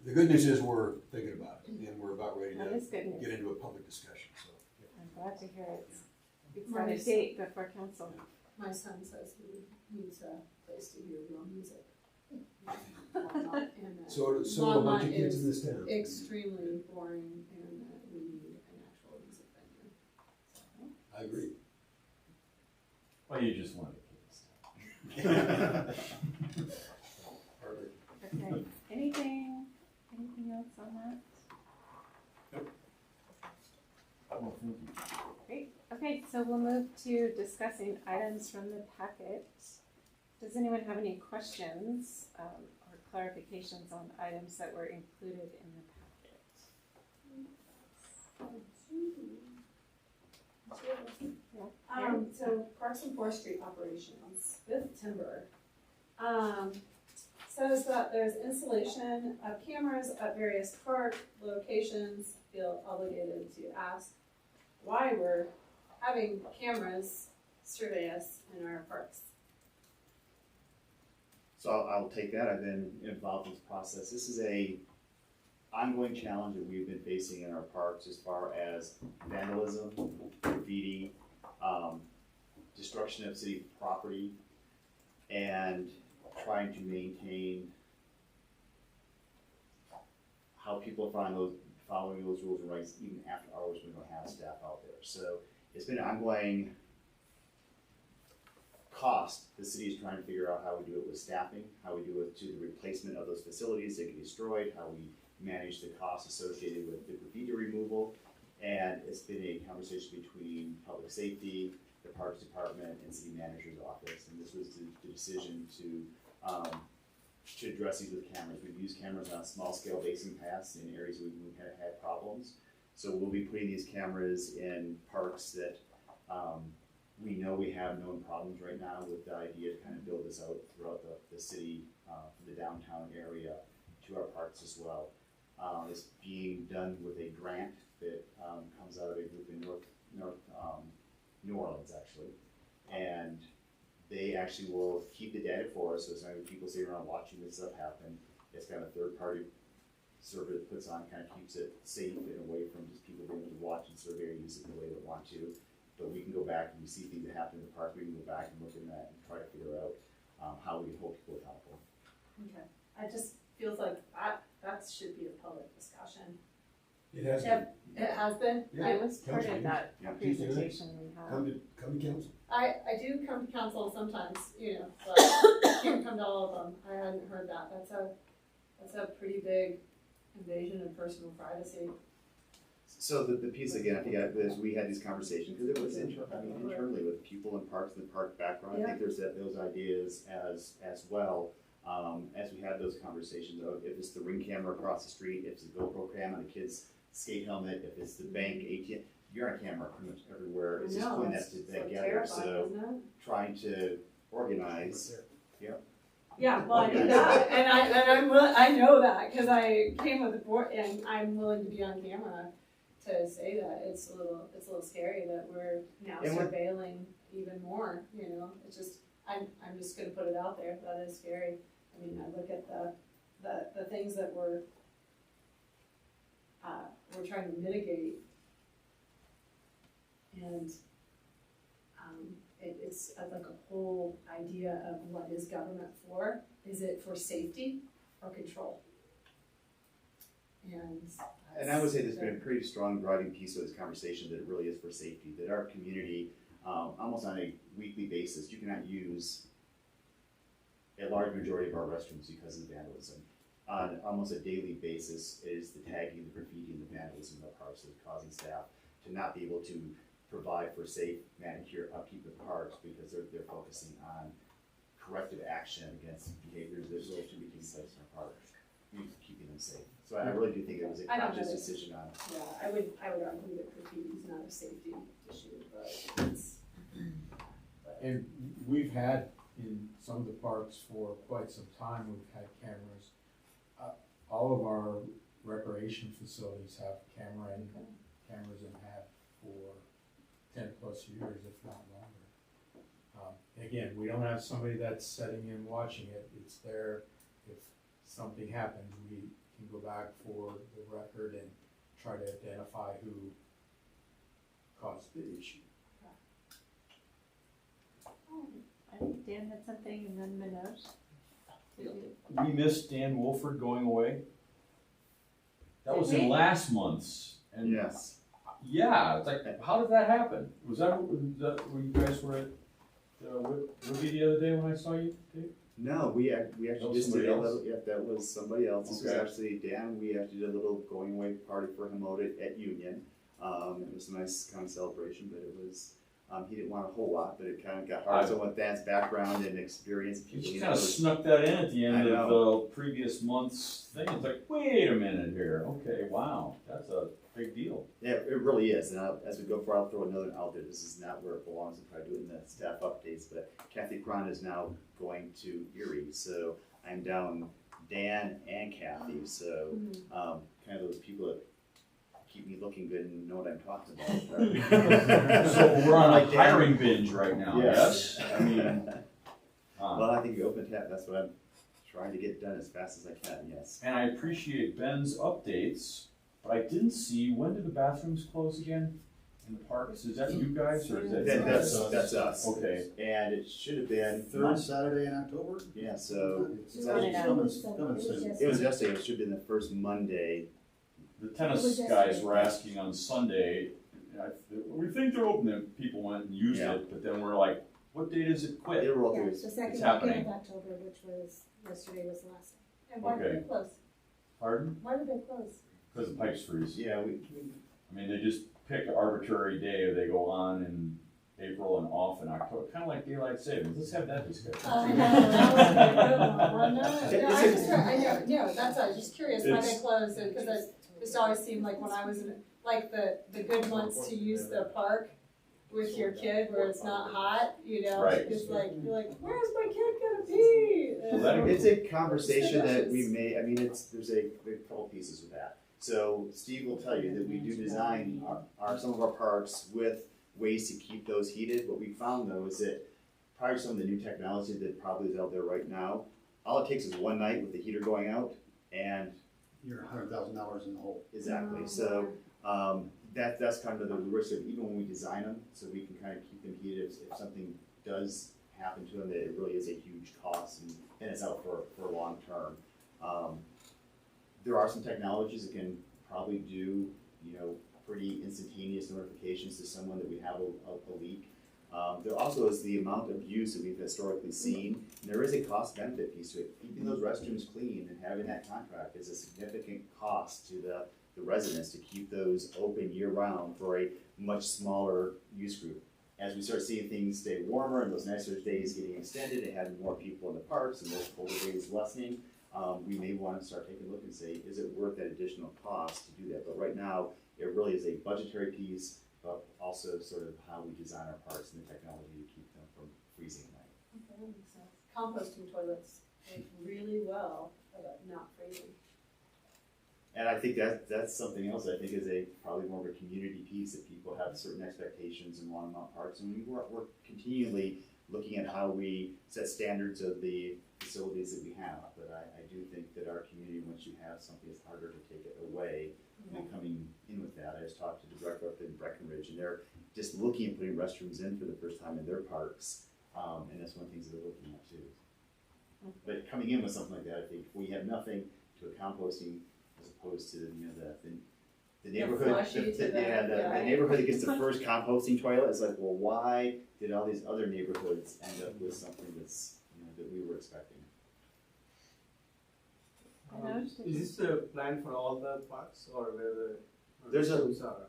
the good news is we're thinking about it, and we're about ready to get into a public discussion. So I'm glad to hear it. It's got a date before council. My son says he needs a place to hear real music. So a bunch of kids in this town. Extremely boring, and we need an actual music venue. So. I agree. Well, you just wanted kids. Okay. Anything else on that? Nope. Well, thank you. Great. Okay, so we'll move to discussing items from the packet. Does anyone have any questions or clarifications on items that were included in the packet? So Parks and Forestry operations with timber. Says that there's installation of cameras at various park locations. Feel obligated to ask why we're having cameras survey us in our parks. So I'll take that. I've been involved in this process. This is a ongoing challenge that we've been facing in our parks as far as vandalism, graffiti, destruction of city property, and trying to maintain how people find those, following those rules and rights even after hours when we don't have staff out there. So it's been an ongoing cost. The city is trying to figure out how we do it with staffing, how we do it to the replacement of those facilities that get destroyed, how we manage the costs associated with the graffiti removal. And it's been a conversation between public safety, the Parks Department, and City Manager's office. And this was the decision to address these with cameras. We've used cameras on a small scale basis in the past in areas where we've had problems. So we'll be putting these cameras in parks that we know we have known problems right now, with the idea to kind of build this out throughout the city, from the downtown area to our parks as well. It's being done with a grant that comes out of a group in New Orleans actually, and they actually will keep the data for us, so it's not like people sitting around watching this stuff happen. It's got a third-party server that puts on, kind of keeps it safe and away from just people being able to watch and survey or use it the way they want to. But we can go back and we see things that happen in the park. We can go back and look at that and try to figure out how we can hold people accountable. Okay, it just feels like that should be a public discussion. It has Yep, been. it has been. I was part of that Yeah. presentation we had. Come to council. I do come to council sometimes, but I can't come to all of them. I hadn't heard that. That's a pretty big invasion of personal privacy. So the piece again, I think we had these conversations because it was internally with people in parks and the park background. I think there's those ideas as well. As we had those conversations of if it's the Ring camera across the street, if it's the GoPro cam on the kid's skate helmet, if it's the bank ATM, you're on camera pretty much everywhere. It's just putting that together. So trying to organize. Yeah, well, I do that, and I know that because I came with the board, and I'm willing to be on camera to say that it's a little scary that we're now surveilling even more. It's just I'm just gonna put it out there. That is scary. I mean, I look at the things that we're trying to mitigate, and it's like a whole idea of what is government for. Is it for safety or control? And I would say there's been a pretty strong driving piece of this conversation that it really is for safety, that our community, almost on a weekly basis, you cannot use a large majority of our restrooms because of the vandalism. On almost a daily basis is the tagging, the graffiti, and the vandalism in the parks that is causing staff to not be able to provide for safe manicure upkeep of parks because they're focusing on corrective action against behaviors that really should be taking place in our parks, keeping them safe. So I really do think it was a conscious decision on. Yeah, I would argue that graffiti is not a safety issue, but it's. And we've had in some of the parks for quite some time, we've had cameras. All of our recreation facilities have cameras and have for 10+ years, if not longer. Again, we don't have somebody that's sitting in watching it. It's there. If something happens, we can go back for the record and try to identify who caused the issue. I think Dan had something, and then Manoj. We missed Dan Wolford going away. That was in Did we? last month's. And Yes. yeah, it's like, how did that happen? Was that when you guys were at Woody the other day when I saw you, Dave? No, we actually just did somebody a else? little. Yeah, that was somebody else. This was Okay. actually Dan. We actually did a little going away party for him out at Union. It was a nice kind of celebration, but it was He didn't want a whole lot, but it kind of got hard. So with Dan's background and experience, You people, just kind of snuck that in at the end I of the previous month's thing. It's like, wait a minute here. Okay, wow, that's a big deal. Yeah, it really is. And as we go forward, I'll throw another out there. This is not where it belongs. I'll probably do it in the staff updates. But Kathy Cron is now going to Erie, so I'm down Dan and Kathy. So kind of those people that keep me looking good and know what I'm talking about. So we're on a hiring binge right now, yes? I mean, well, I think you open tap. That's what I'm trying to get done as fast as I can, yes. and I appreciate Ben's updates, but I didn't see, when did the bathrooms close again in the parks? Is that you guys or is that? That's us. Okay. And it should have been Third Saturday in October? Yeah, so It's coming soon. it was yesterday. It should have been the first Monday. The tennis guys were asking on Sunday, we think they're open, and people went and used it, but then we're like, what date is it quit? They were all Yeah, through. the second It's weekend happening. of October, which was, yesterday was the last day. And why did Okay. they close? Pardon? Why did they close? Because the pipes freeze. Yeah, I mean, they just pick an arbitrary day, they go on in April and off in October, kind of like daylight savings. Let's have that discussion. I know, that was a good one. Well, no, I was just curious why they closed it, because it just always seemed like when I was in, like the good months to use the park with your kid where it's not hot, you know? Right. It's like, you're like, where's my kid gonna be? it's a conversation that we made. I mean, there's a couple pieces with that. So Steve will tell you that we do design some of our parks with ways to keep those heated. What we found though is that probably some of the new technology that probably is out there right now, all it takes is one night with the heater going out and You're $100,000 in the hole. exactly. Oh, So that's kind of the risk of even when we design them, so we can kind of keep them heated if something does happen to them, that it really is a huge cost and it's out for long term. There are some technologies that can probably do, pretty instantaneous notifications to someone that we have a leak. There also is the amount of use that we've historically seen, and there is a cost benefit piece to it. Keeping those restrooms clean and having that contract is a significant cost to the residents to keep those open year round for a much smaller use group. As we start seeing things stay warmer and those nicer days getting extended and having more people in the parks and those colder days lessening, we may want to start taking a look and say, is it worth that additional cost to do that? But right now, it really is a budgetary piece, but also sort of how we design our parks and the technology to keep them from freezing at night. Okay, that makes sense. Composting toilets work really well, but not freezing. And I think that's something else I think is probably more of a community piece, that people have certain expectations in Longmont parks, and we're continually looking at how we set standards of the facilities that we have. But I do think that our community, once you have something, it's harder to take it away. And coming in with that, I just talked to the director up in Breckenridge, and they're just looking at putting restrooms in for the first time in their parks, and that's one of the things they're looking at too. But coming in with something like that, I think we have nothing to a composting as opposed to the neighborhood. The neighborhood that gets the first composting toilet is like, well, why did all these other neighborhoods end up with something that's that we were expecting? Is this the plan for all the parks or where the There's a- restrooms are?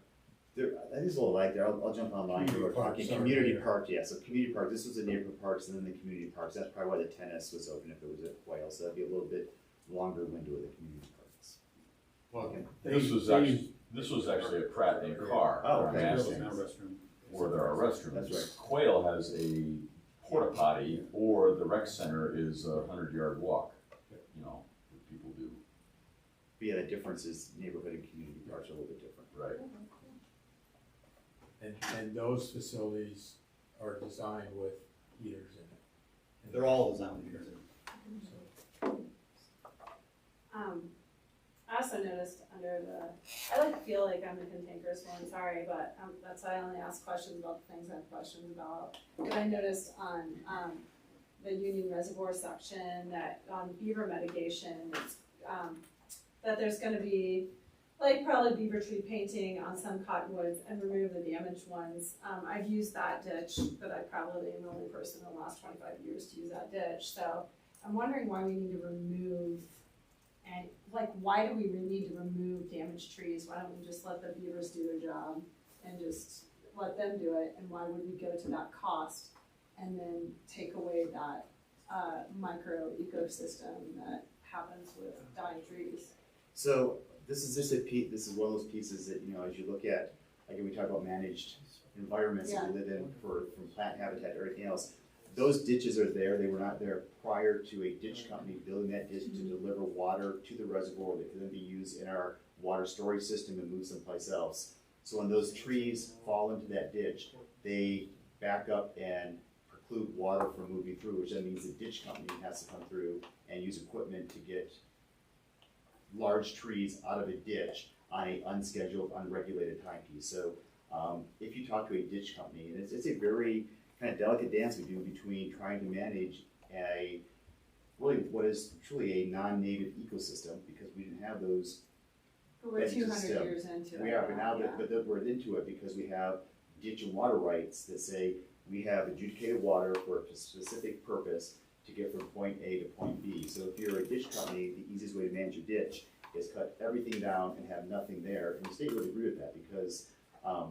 I think there's a little lag there. I'll jump online. We're talking community park, yeah. So community park. This was the neighborhood parks, and then the community parks. That's probably why the tennis was open if it was at Quail. So that'd be a little bit longer window of the community parks. Well, this was actually a Pratt and Carr. Oh, I'm okay. asking, where there are restrooms. That's right. Quail has a porta potty, or the rec center is a 100-yard walk. That people do. But yeah, the difference is neighborhood and community parks are a little bit different. Right. And those facilities are designed with heaters in it. They're all designed with heaters in it. I also noticed under I feel like I'm the cantankerous one, sorry, but that's why I only ask questions about the things I have questions about. But I noticed on the Union Reservoir section that on beaver mitigation, that there's gonna be probably beaver tree painting on some cottonwoods and remove the damaged ones. I've used that ditch, but I probably am the only person in the last 25 years to use that ditch. So I'm wondering why we need to remove, and why do we need to remove damaged trees? Why don't we just let the beavers do their job and just let them do it, and why would we go to that cost and then take away that micro ecosystem that happens with dying trees? So this is just this is one of those pieces that, as you look at, again, we talk about managed environments that we live in from plant habitat or anything else. Those ditches are there. They were not there prior to a ditch company building that ditch to deliver water to the reservoir that could then be used in our water storage system and moved someplace else. So when those trees fall into that ditch, they back up and preclude water from moving through, which then means the ditch company has to come through and use equipment to get large trees out of a ditch on a unscheduled, unregulated timepiece. So if you talk to a ditch company, and it's a very kind of delicate dance we do between trying to manage what is truly a non-native ecosystem, because we didn't have those. But we're 200 years into it. We are, but now that we're into it because we have ditch and water rights that say we have adjudicated water for a specific purpose to get from point A to point B. So if you're a ditch company, the easiest way to manage your ditch is cut everything down and have nothing there. And the state would agree with that because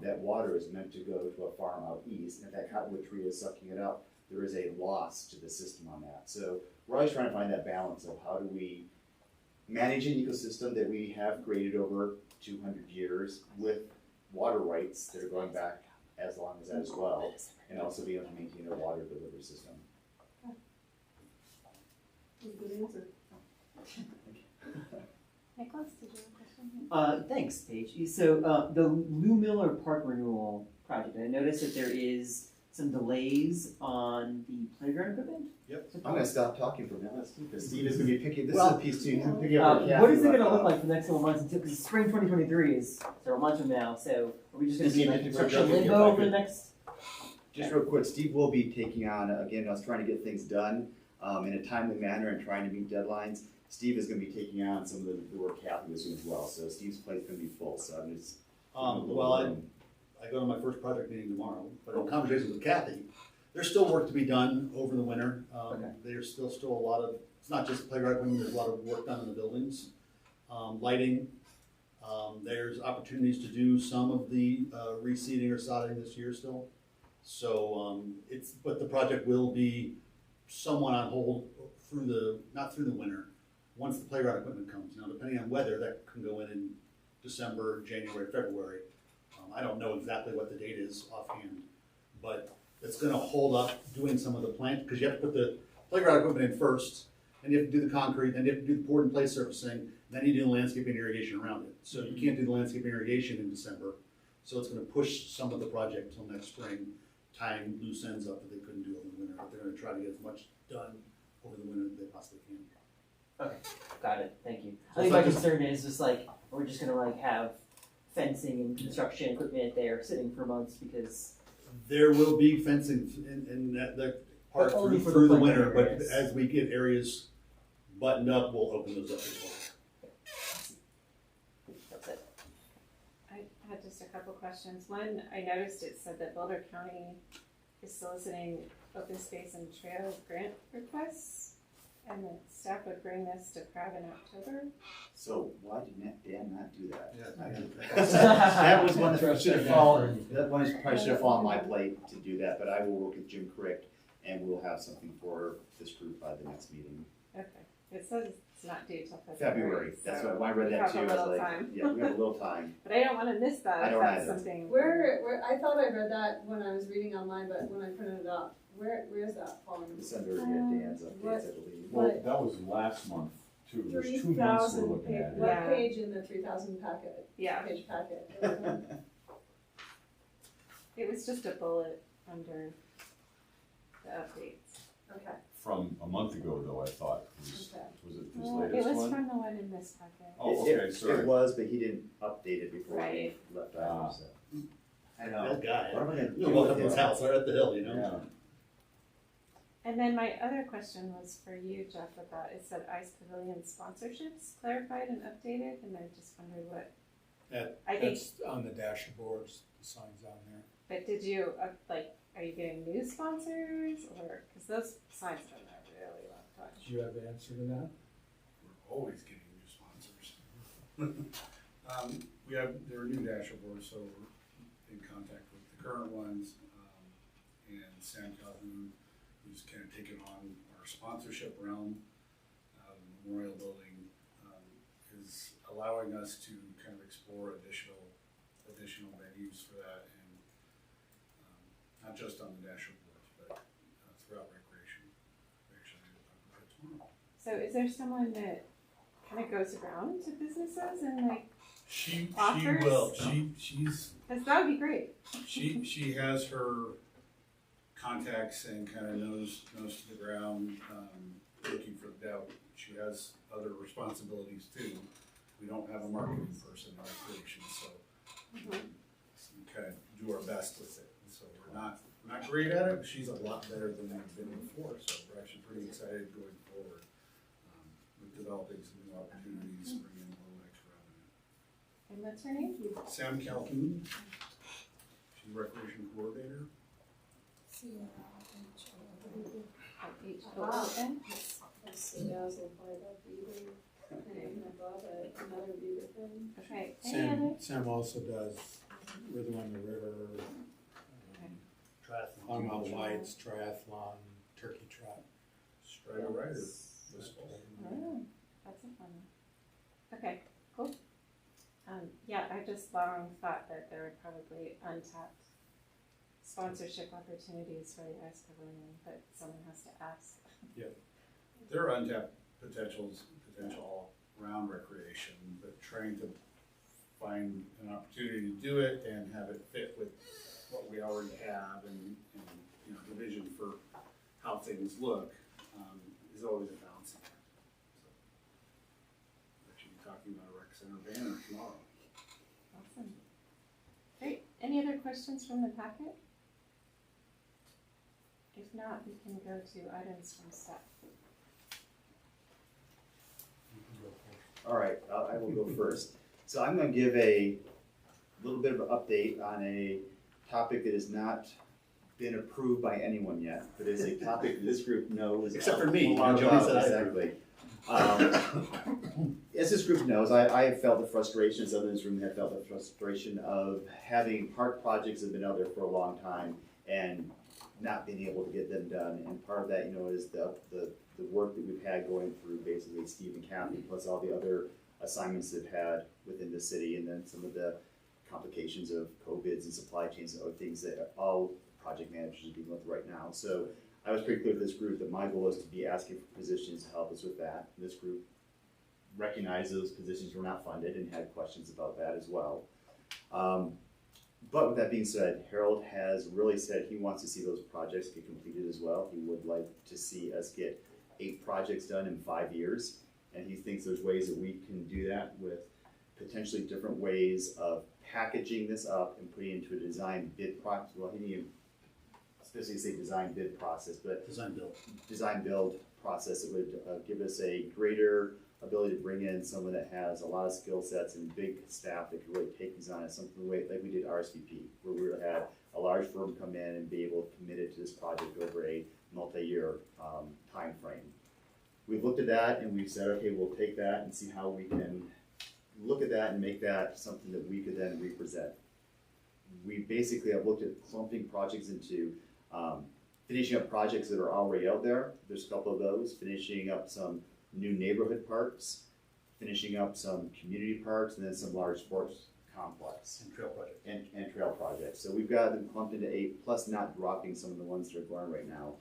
that water is meant to go to a farm out east. And if that cottonwood tree is sucking it up, there is a loss to the system on that. So we're always trying to find that balance of how do we manage an ecosystem that we have created over 200 years with water rights that are going back as long as that as well, and also be able to maintain a water delivery system. Good answer. Nicholas, did you have a question? Thanks, Paige. So the Lou Miller Park renewal project, I noticed that there is some delays on the playground equipment. Yep. I'm gonna stop talking for now, because Steve is gonna be picking, this is a piece too, he's gonna pick up. What is it gonna look like for the next couple months until, because spring 2023 is several months from now, so are we just gonna be like construction limbo for the next? Just real quick, Steve will be taking on, again, I was trying to get things done in a timely manner and trying to meet deadlines. Steve is gonna be taking on some of the work Kathy was doing as well, so Steve's plate's gonna be full, so I'm just. I go to my first project meeting tomorrow, but in conversations with Kathy, there's still work to be done over the winter. There's still a lot of, it's not just the playground equipment, there's a lot of work done in the buildings. Lighting, there's opportunities to do some of the reseeding or sodding this year still. So but the project will be somewhat on hold not through the winter, once the playground equipment comes. Now, depending on weather, that can go in December, January, February. I don't know exactly what the date is offhand, but it's gonna hold up doing some of the plant, because you have to put the playground equipment in first, then you have to do the concrete, then you have to do the poured in place surfacing, then you do the landscaping irrigation around it. So you can't do the landscaping irrigation in December. So it's gonna push some of the project till next spring, tying loose ends up that they couldn't do over the winter. But they're gonna try to get as much done over the winter as they possibly can. Okay, got it, thank you. I think my concern is just like, we're just gonna like have fencing and construction equipment there sitting for months because. There will be fencing in that part only through the winter, playground but areas. as we get areas buttoned up, we'll open those up as well. That's it. I had just a couple questions. One, I noticed it said that Boulder County is soliciting open space and trail grant requests, and that staff would bring this to Crab in October. So why did Dan not do that? Yeah. That was one that should have fallen, probably should have fallen on my plate to do that, but I will work with Jim Crick and we'll have something for this group by the next meeting. Okay. It says it's not due till February, that's so what, when I read we that have too, a I was little like, time. yeah, we have a little time. But I don't wanna miss that I if don't that's either. something. Where, I thought I read that when I was reading online, but when I printed it out, where is that falling? It's under Dan's updates, I believe. Well, that was last month too, there's 2 months we're looking at. What Yeah. page in the 3,000 packet? Yeah. Page packet. It was just a bullet under the updates. Okay. From a month ago though, I thought, Okay. was it this Well, latest it was one? from the one in this packet. Oh, It- okay, sorry. It was, but he didn't update it before he Right. left out, so. I know. That guy, What am I gonna do welcome with to his that? house, right at the hill, you know? Yeah. And then my other question was for you, Jeff, about, it said Ice Pavilion sponsorships clarified and updated, and I just wondered what, I think, That's on the dashboards, the signs on there. but did you, are you getting new sponsors, or, cause those signs have been there really long time. Do you have the answer to that? We're always getting new sponsors. There are new dashboards, so we're in contact with the current ones, and Sam Calhoun, who's kind of taken on our sponsorship realm. The Memorial Building is allowing us to kind of explore additional venues for that, and not just on the national boards, but throughout recreation. We actually talk about it tomorrow. So is there someone that kind of goes around to businesses and like She offers? will. She's Because that would be great. she has her contacts and kind of knows to the ground, looking for the doubt. She has other responsibilities too. We don't have a marketing person in recreation, so we kind of do our best with it. And so we're not great at it, but she's a lot better than we've been before. So we're actually pretty excited going forward with developing some new opportunities, bringing in a little extra revenue. And what's her name? Sam Calhoun, she's recreation coordinator. H-O-O-N? That's dazzled by that beaver thing. I bought another beaver thing. Okay, any other? Sam also does Rhythm on the River, Longmont Lights, triathlon, turkey trot. Strider Rider this fall. Oh, that's a fun one. Okay, cool. Yeah, I just long thought that there were probably untapped sponsorship opportunities for the Ice Pavilion, but someone has to ask. There are untapped potential all around recreation, but trying to find an opportunity to do it and have it fit with what we already have and the vision for how things look is always a balancing act. So, we're actually talking about a rec center banner tomorrow. Awesome. Great. Any other questions from the packet? If not, we can go to items from staff. All right, I will go first. So I'm going to give a little bit of an update on a topic that has not been approved by anyone yet, but is a topic that this group knows. Except for me, a lot Jody about. said I Exactly. As this group knows, I have felt the frustration, some in this room have felt the frustration of having park projects that have been out there for a long time and not being able to get them done. And part of that, is the work that we've had going through basically Steve and Kathy, plus all the other assignments they've had within the city, and then some of the complications of COVIDs and supply chains and other things that all project managers are dealing with right now. So I was pretty clear to this group that my goal is to be asking for positions to help us with that. This group recognized those positions were not funded and had questions about that as well. But with that being said, Harold has really said he wants to see those projects get completed as well. He would like to see us get 8 projects done in 5 years. And he thinks there's ways that we can do that with potentially different ways of packaging this up and putting it into a design bid process. Well, he didn't even specifically say design bid process, but design build process that would give us a greater ability to bring in someone that has a lot of skill sets and big staff that could really take these on as something like we did RSVP, where we had a large firm come in and be able to commit it to this project over a multi-year time frame. We've looked at that and we've said, okay, we'll take that and see how we can look at that and make that something that we could then represent. We basically have looked at clumping projects into finishing up projects that are already out there. There's a couple of those, finishing up some new neighborhood parks, finishing up some community parks, and then some large sports complex. And trail projects. And trail projects. So we've got them clumped into 8, plus not dropping some of the ones that are going right now.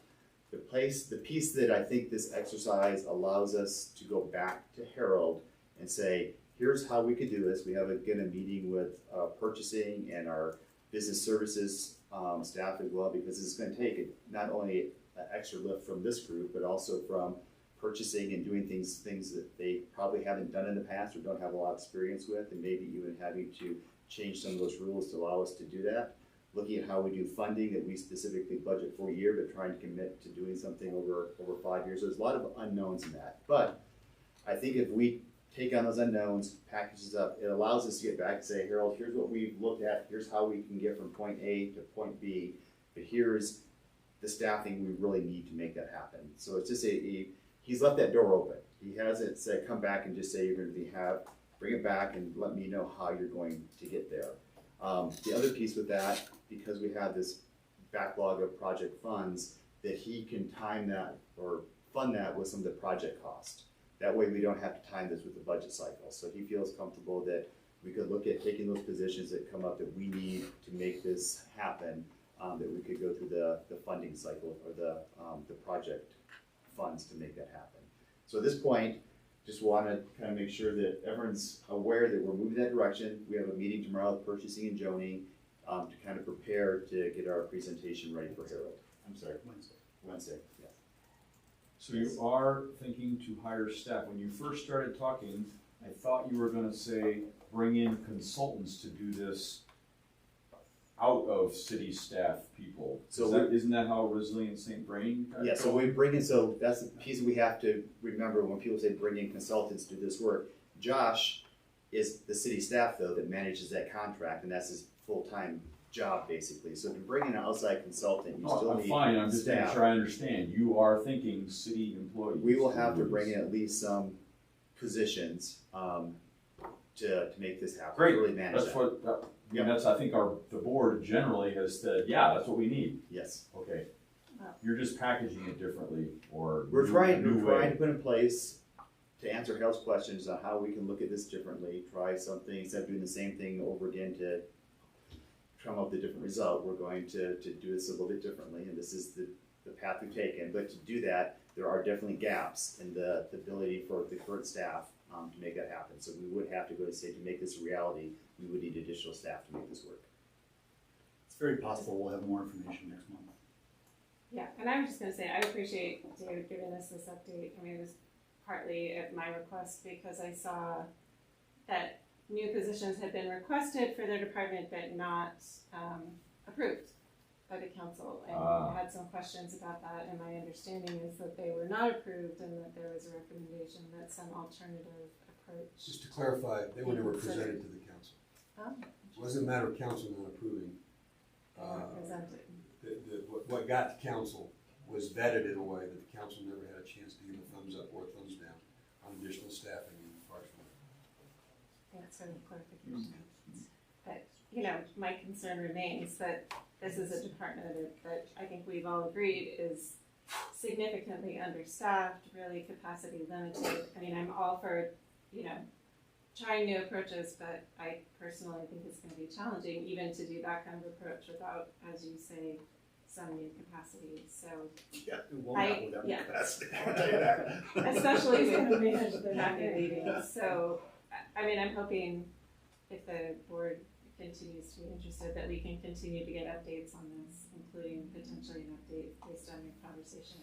The piece that I think this exercise allows us to go back to Harold and say, here's how we could do this. We have again a meeting with purchasing and our business services staff as well, because this is going to take not only an extra lift from this group, but also from purchasing and doing things that they probably haven't done in the past or don't have a lot of experience with, and maybe even having to change some of those rules to allow us to do that. Looking at how we do funding that we specifically budget for a year, but trying to commit to doing something over 5 years. There's a lot of unknowns in that. But I think if we take on those unknowns, packages up, it allows us to get back and say, Harold, here's what we've looked at, here's how we can get from point A to point B, but here's the staffing we really need to make that happen. So it's just he's left that door open. He hasn't said, come back and just say you're going to bring it back and let me know how you're going to get there. The other piece with that, because we have this backlog of project funds, that he can time that or fund that with some of the project cost. That way we don't have to time this with the budget cycle. So he feels comfortable that we could look at taking those positions that come up that we need to make this happen, that we could go through the funding cycle or the project funds to make that happen. So at this point, just want to kind of make sure that everyone's aware that we're moving that direction. We have a meeting tomorrow with purchasing and zoning to kind of prepare to get our presentation ready for Harold. I'm sorry, Wednesday, yes. So you are thinking to hire staff. When you first started talking, I thought you were gonna say, bring in consultants to do this out of city staff people. So Isn't that how Resilient St. Brain? Yeah, so we bring in, so that's the piece we have to remember when people say bring in consultants to do this work. Josh is the city staff though that manages that contract, and that's his full-time job basically. So to bring in an outside consultant, you still need Fine, I'm just making staff. sure I understand. You are thinking city employees. We will have to bring in at least some positions to make this happen. Great, Really manage that's that. what, I mean, that's, I think the board generally has said, yeah, that's what we need. Yes. Okay. You're just packaging it differently, or We're trying new way. to put in place to answer Harold's questions on how we can look at this differently, try something, instead of doing the same thing over again to come up with a different result. We're going to do this a little bit differently, and this is the path we've taken. But to do that, there are definitely gaps in the ability for the current staff to make that happen. So we would have to go and say, to make this a reality, we would need additional staff to make this work. It's very possible we'll have more information next month. Yeah, and I was just gonna say, I appreciate David giving us this update. I mean, it was partly at my request because I saw that new positions had been requested for their department but not approved by the council. And I had some questions about that, and my understanding is that they were not approved and that there was a recommendation that some alternative approach. Just to clarify, they were never presented to the council. Oh, It wasn't a matter of council not approving. they were presented. What got to council was vetted in a way that the council never had a chance to give a thumbs up or a thumbs down on additional staffing in Parks and Rec. That's sort of clarification. But, you know, my concern remains that this is a department that I think we've all agreed is significantly understaffed, really capacity limited. I mean, I'm all for, you know, trying new approaches, but I personally think it's going to be challenging even to do that kind of approach without, as you say, some new capacity. So Yeah, it won't happen without yeah. capacity, I'll tell you that. Especially if they manage the happy meetings. So, I mean, I'm hoping if the board continues to be interested that we can continue to get updates on this, including potentially an update based on your conversation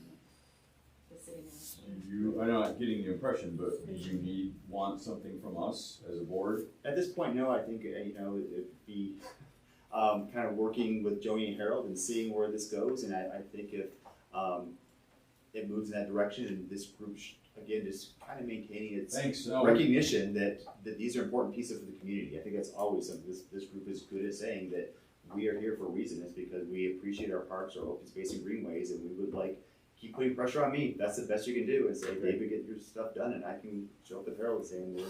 with the city manager. I know I'm getting the impression, but do you want something from us as a board? At this point, no, I think, you know, it'd be kind of working with Joni and Harold and seeing where this goes. And I think if it moves in that direction, and this group, again, just kind of maintaining its recognition that these are important pieces for the community. I think that's always something this group is good at saying, that we are here for a reason. It's because we appreciate our parks, our open space and greenways, and we would like keep putting pressure on me. That's the best you can do, is say, David, get your stuff done, and I can show up with Harold saying we're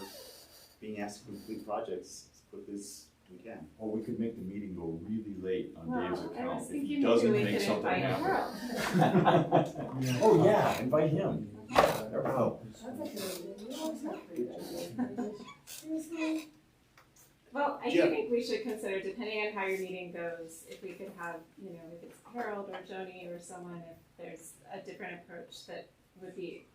being asked to complete projects as quickly as we can. Or we could make the meeting go really late on Dave's account. I was if thinking he maybe doesn't we make could something invite happen. Harold. Oh yeah, invite him. Oh. That's a good idea. You always have great ideas. Seriously? Well, I do think we should consider, depending on how your meeting goes, if we could have, you know, if it's Harold or Joni or someone, if there's a different approach that would be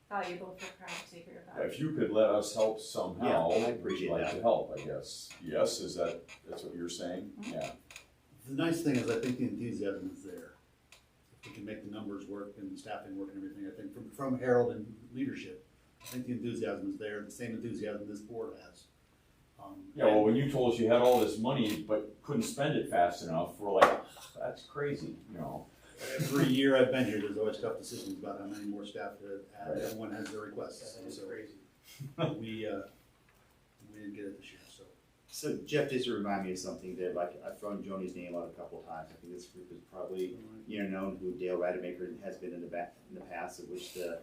valuable for crowd to hear about. If you could let us help somehow, Yeah, I appreciate we'd like that. to help, I guess. Yes, that's what you're saying? Mm-hmm. Yeah. The nice thing is I think the enthusiasm is there. If we can make the numbers work and the staffing work and everything, I think from Harold and leadership, I think the enthusiasm is there, the same enthusiasm this board has. Yeah, well, when you told us you had all this money but couldn't spend it fast enough, we're like, that's crazy, you know. Every year I've been here, there's always tough decisions about how many more staff to add. Everyone has their requests. That's So crazy. we didn't get it this year, so. So Jeff, just to remind me of something that, like, I've thrown Joni's name out a couple of times. I think this group is probably, you know, known who Dale Rademacher has been in the past, of which the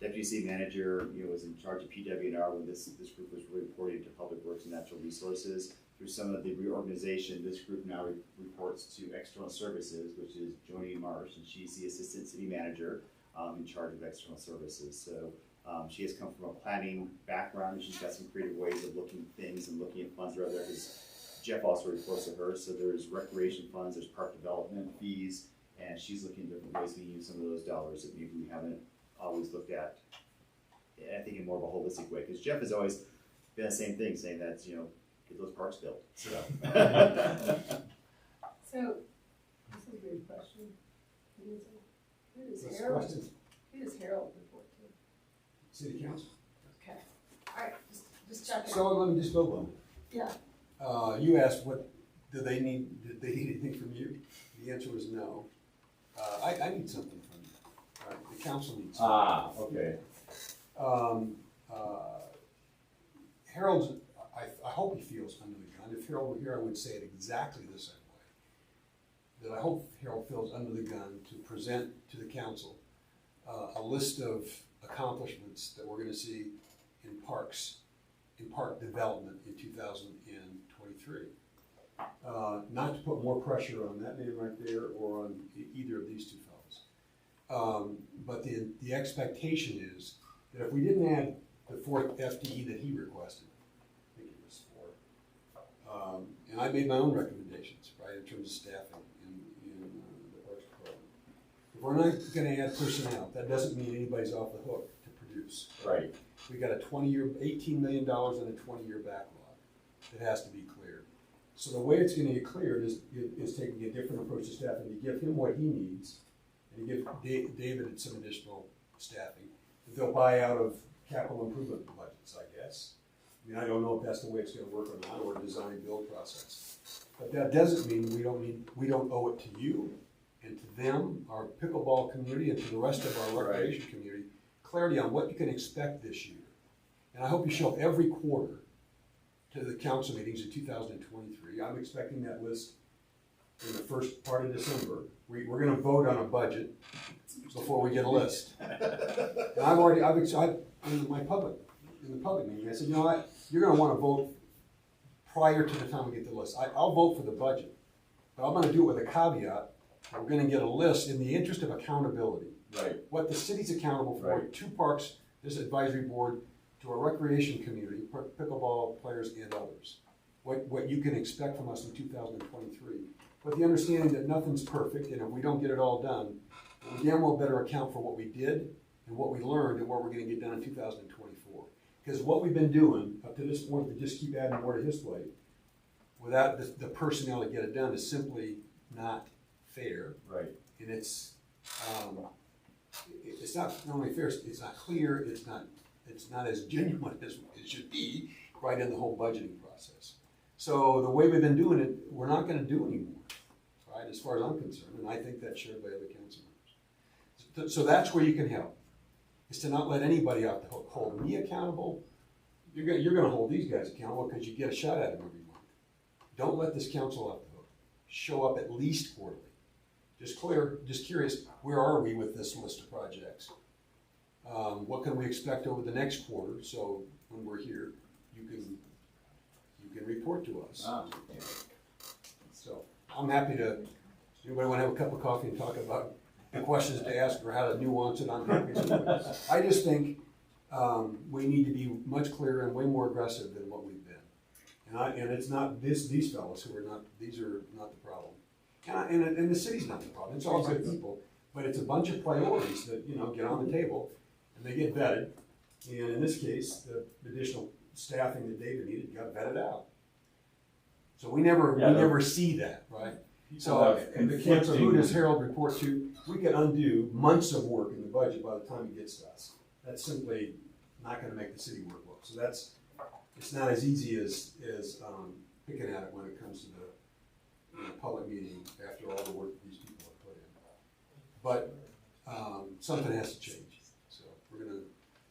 deputy city manager, you know, was in charge of PW&R when this group was reporting to Public Works and Natural Resources through through some of the reorganization, this group now reports to external services, which is Joni Marsh, and she's the assistant city manager in charge of external services. So she has come from a planning background, and she's got some creative ways of looking at things and looking at funds rather. Because Jeff also reports to her, so there's recreation funds, there's park development fees, and she's looking at different ways we can use some of those dollars that maybe we haven't always looked at. I think in more of a holistic way, because Jeff has always been the same thing, saying that, you know, get those parks built. So, So, this is a weird question. Who does What's the Harold, question? who does Harold report to? City council. Okay, alright, just checking. So let me just build on Yeah, it. You asked did they need anything from you? The answer was no. I need something from you, right? The council needs something. Ah, okay. Harold's, I hope he feels under the gun. If Harold were here, I would say it exactly the same way. That I hope Harold feels under the gun to present to the council a list of accomplishments that we're gonna see in parks, in park development in 2023. Not to put more pressure on that name right there or on either of these two fellows. But the expectation is that if we didn't add the 4th FTE that he requested, I think it was 4, and I made my own recommendations, right, in terms of staffing in the Parks Department. If we're not gonna add personnel, that doesn't mean anybody's off the hook to produce. Right. We got a $18 million and a 20-year backlog that has to be cleared. So the way it's gonna get cleared is taking a different approach to staffing, to give him what he needs, and to give David some additional staffing that they'll buy out of capital improvement budgets, I guess. I mean, I don't know if that's the way it's gonna work or not, or a design build process. But that doesn't mean we don't owe it to you and to them, our pickleball community, and to the rest of our recreation community, clarity on what you can expect this year. And I hope you show up every quarter to the council meetings in 2023. I'm expecting that list in the first part of December. We're gonna vote on a budget before we get a list. And I've in the public meeting, I said, you know what, you're gonna wanna vote prior to the time we get the list. I'll vote for the budget, but I'm gonna do it with a caveat. We're gonna get a list in the interest of accountability. Right. What the city's accountable for, Right. 2 parks, this advisory board, to our recreation community, pickleball players and others. What you can expect from us in 2023. With the understanding that nothing's perfect, and if we don't get it all done, we damn well better account for what we did and what we learned and what we're gonna get done in 2024. Because what we've been doing up to this point, to just keep adding more to his plate, without the personnel to get it done, is simply not fair. Right. And it's not only fair, it's not clear, it's not as genuine as it should be, right in the whole budgeting process. So the way we've been doing it, we're not gonna do anymore, right, as far as I'm concerned, and I think that's shared by other council members. So that's where you can help, is to not let anybody off the hook. Hold me accountable. You're gonna hold these guys accountable because you get a shot at them every month. Don't let this council off the hook. Show up at least quarterly. Just curious, where are we with this list of projects? What can we expect over the next quarter? So when we're here, you can report to us. So I'm happy to. Anybody want to have a cup of coffee and talk about the questions to ask or how to nuance it? I'm happy to do it. I just think we need to be much clearer and way more aggressive than what we've been. And it's not these fellows who are not. These are not the problem. And the city's not the problem. It's all good people, but it's a bunch of priorities that get on the table, and they get vetted. And in this case, the additional staffing that David needed got vetted out. So we never see that, right? So and the cancer, who does Harold report to? We can undo months of work in the budget by the time it gets to us. That's simply not going to make the city work well. So it's not as easy as picking at it when it comes to the public meeting after all the work that these people have put in. But something has to change. So we're going to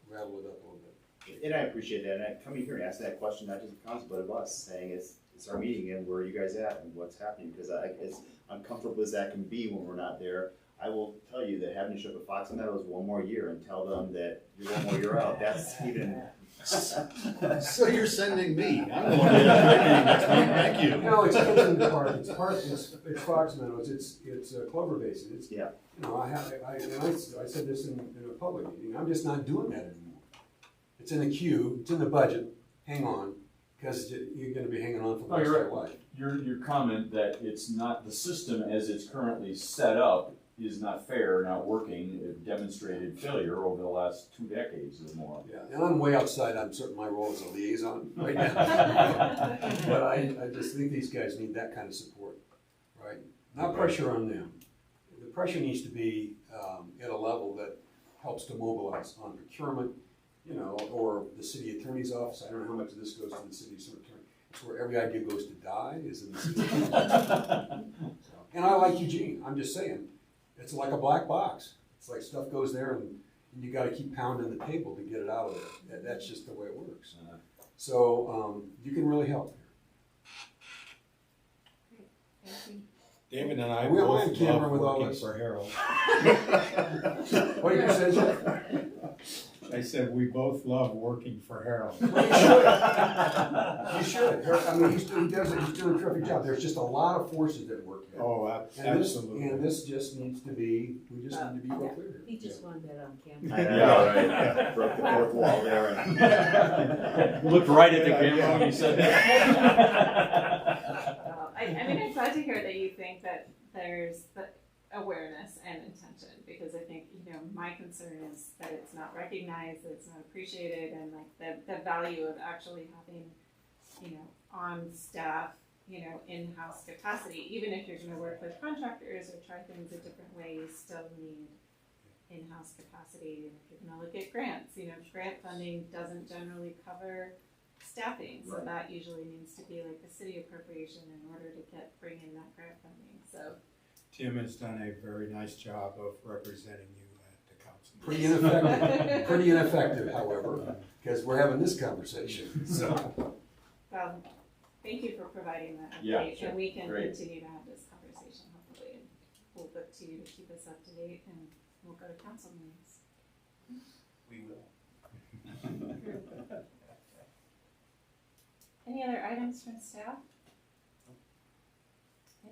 rattle it up a little bit. And I appreciate that. And coming here and asking that question, not just of council, but of us, saying it's our meeting and where are you guys at and what's happening? Because as uncomfortable as that can be when we're not there, I will tell you that having to show up at Fox Meadows one more year and tell them that you're one more year out, that's even So you're sending me, I'm going to the meeting next week, thank you. No, it's Kingsland Park, it's Fox Meadows, it's Clover Basin, it's, Yeah. you know, I said this in a public meeting, I'm just not doing that anymore. It's in the queue, it's in the budget, hang on, because you're gonna be hanging on for the rest of your life. Your comment that it's not, the system as it's currently set up is not fair, not working, it demonstrated failure over the last 2 decades or more. Yeah, and I'm way outside, I'm certain my role as a liaison right now. But I just think these guys need that kind of support, right? Not pressure on them. The pressure needs to be at a level that helps to mobilize on procurement, you know, or the city attorney's office. I don't know how much of this goes to the city attorney. It's where every idea goes to die, is in the city attorney's office. And I like Eugene, I'm just saying, it's like a black box. It's like stuff goes there and you gotta keep pounding the table to get it out of there. That's just the way it works. So you can really help here. David and I We are both on camera love with all working this. for Harold. What did you say, Jeff? I said we both love working for Harold. Well, you should. I mean, he's doing a terrific job. There's just a lot of forces that work here. Oh, absolutely. And this just needs to be, we just need to be real clear. He just wanted that on I camera. know, Yeah, right? right. Broke the fourth wall there. And Looked right at the camera when you said that. I mean, I'm glad to hear that you think that there's the awareness and intention, because I think, you know, my concern is that it's not recognized, that it's not appreciated, and like the value of actually having, you know, on staff, you know, in-house capacity. Even if you're gonna work with contractors or try things a different way, you still need in-house capacity. And if you're gonna look at grants, you know, grant funding doesn't generally cover staffing, so Right. that usually needs to be like a city appropriation in order to bring in that grant funding, so. Tim has done a very nice job of representing you at the council. Pretty ineffective, pretty ineffective, however, because we're having this conversation, so. Well, thank you for providing that Yeah, update, sure. and we can Great. continue to have this conversation hopefully, and we'll look to you to keep us up to date, and we'll go to council meetings. we will. Any other items from staff?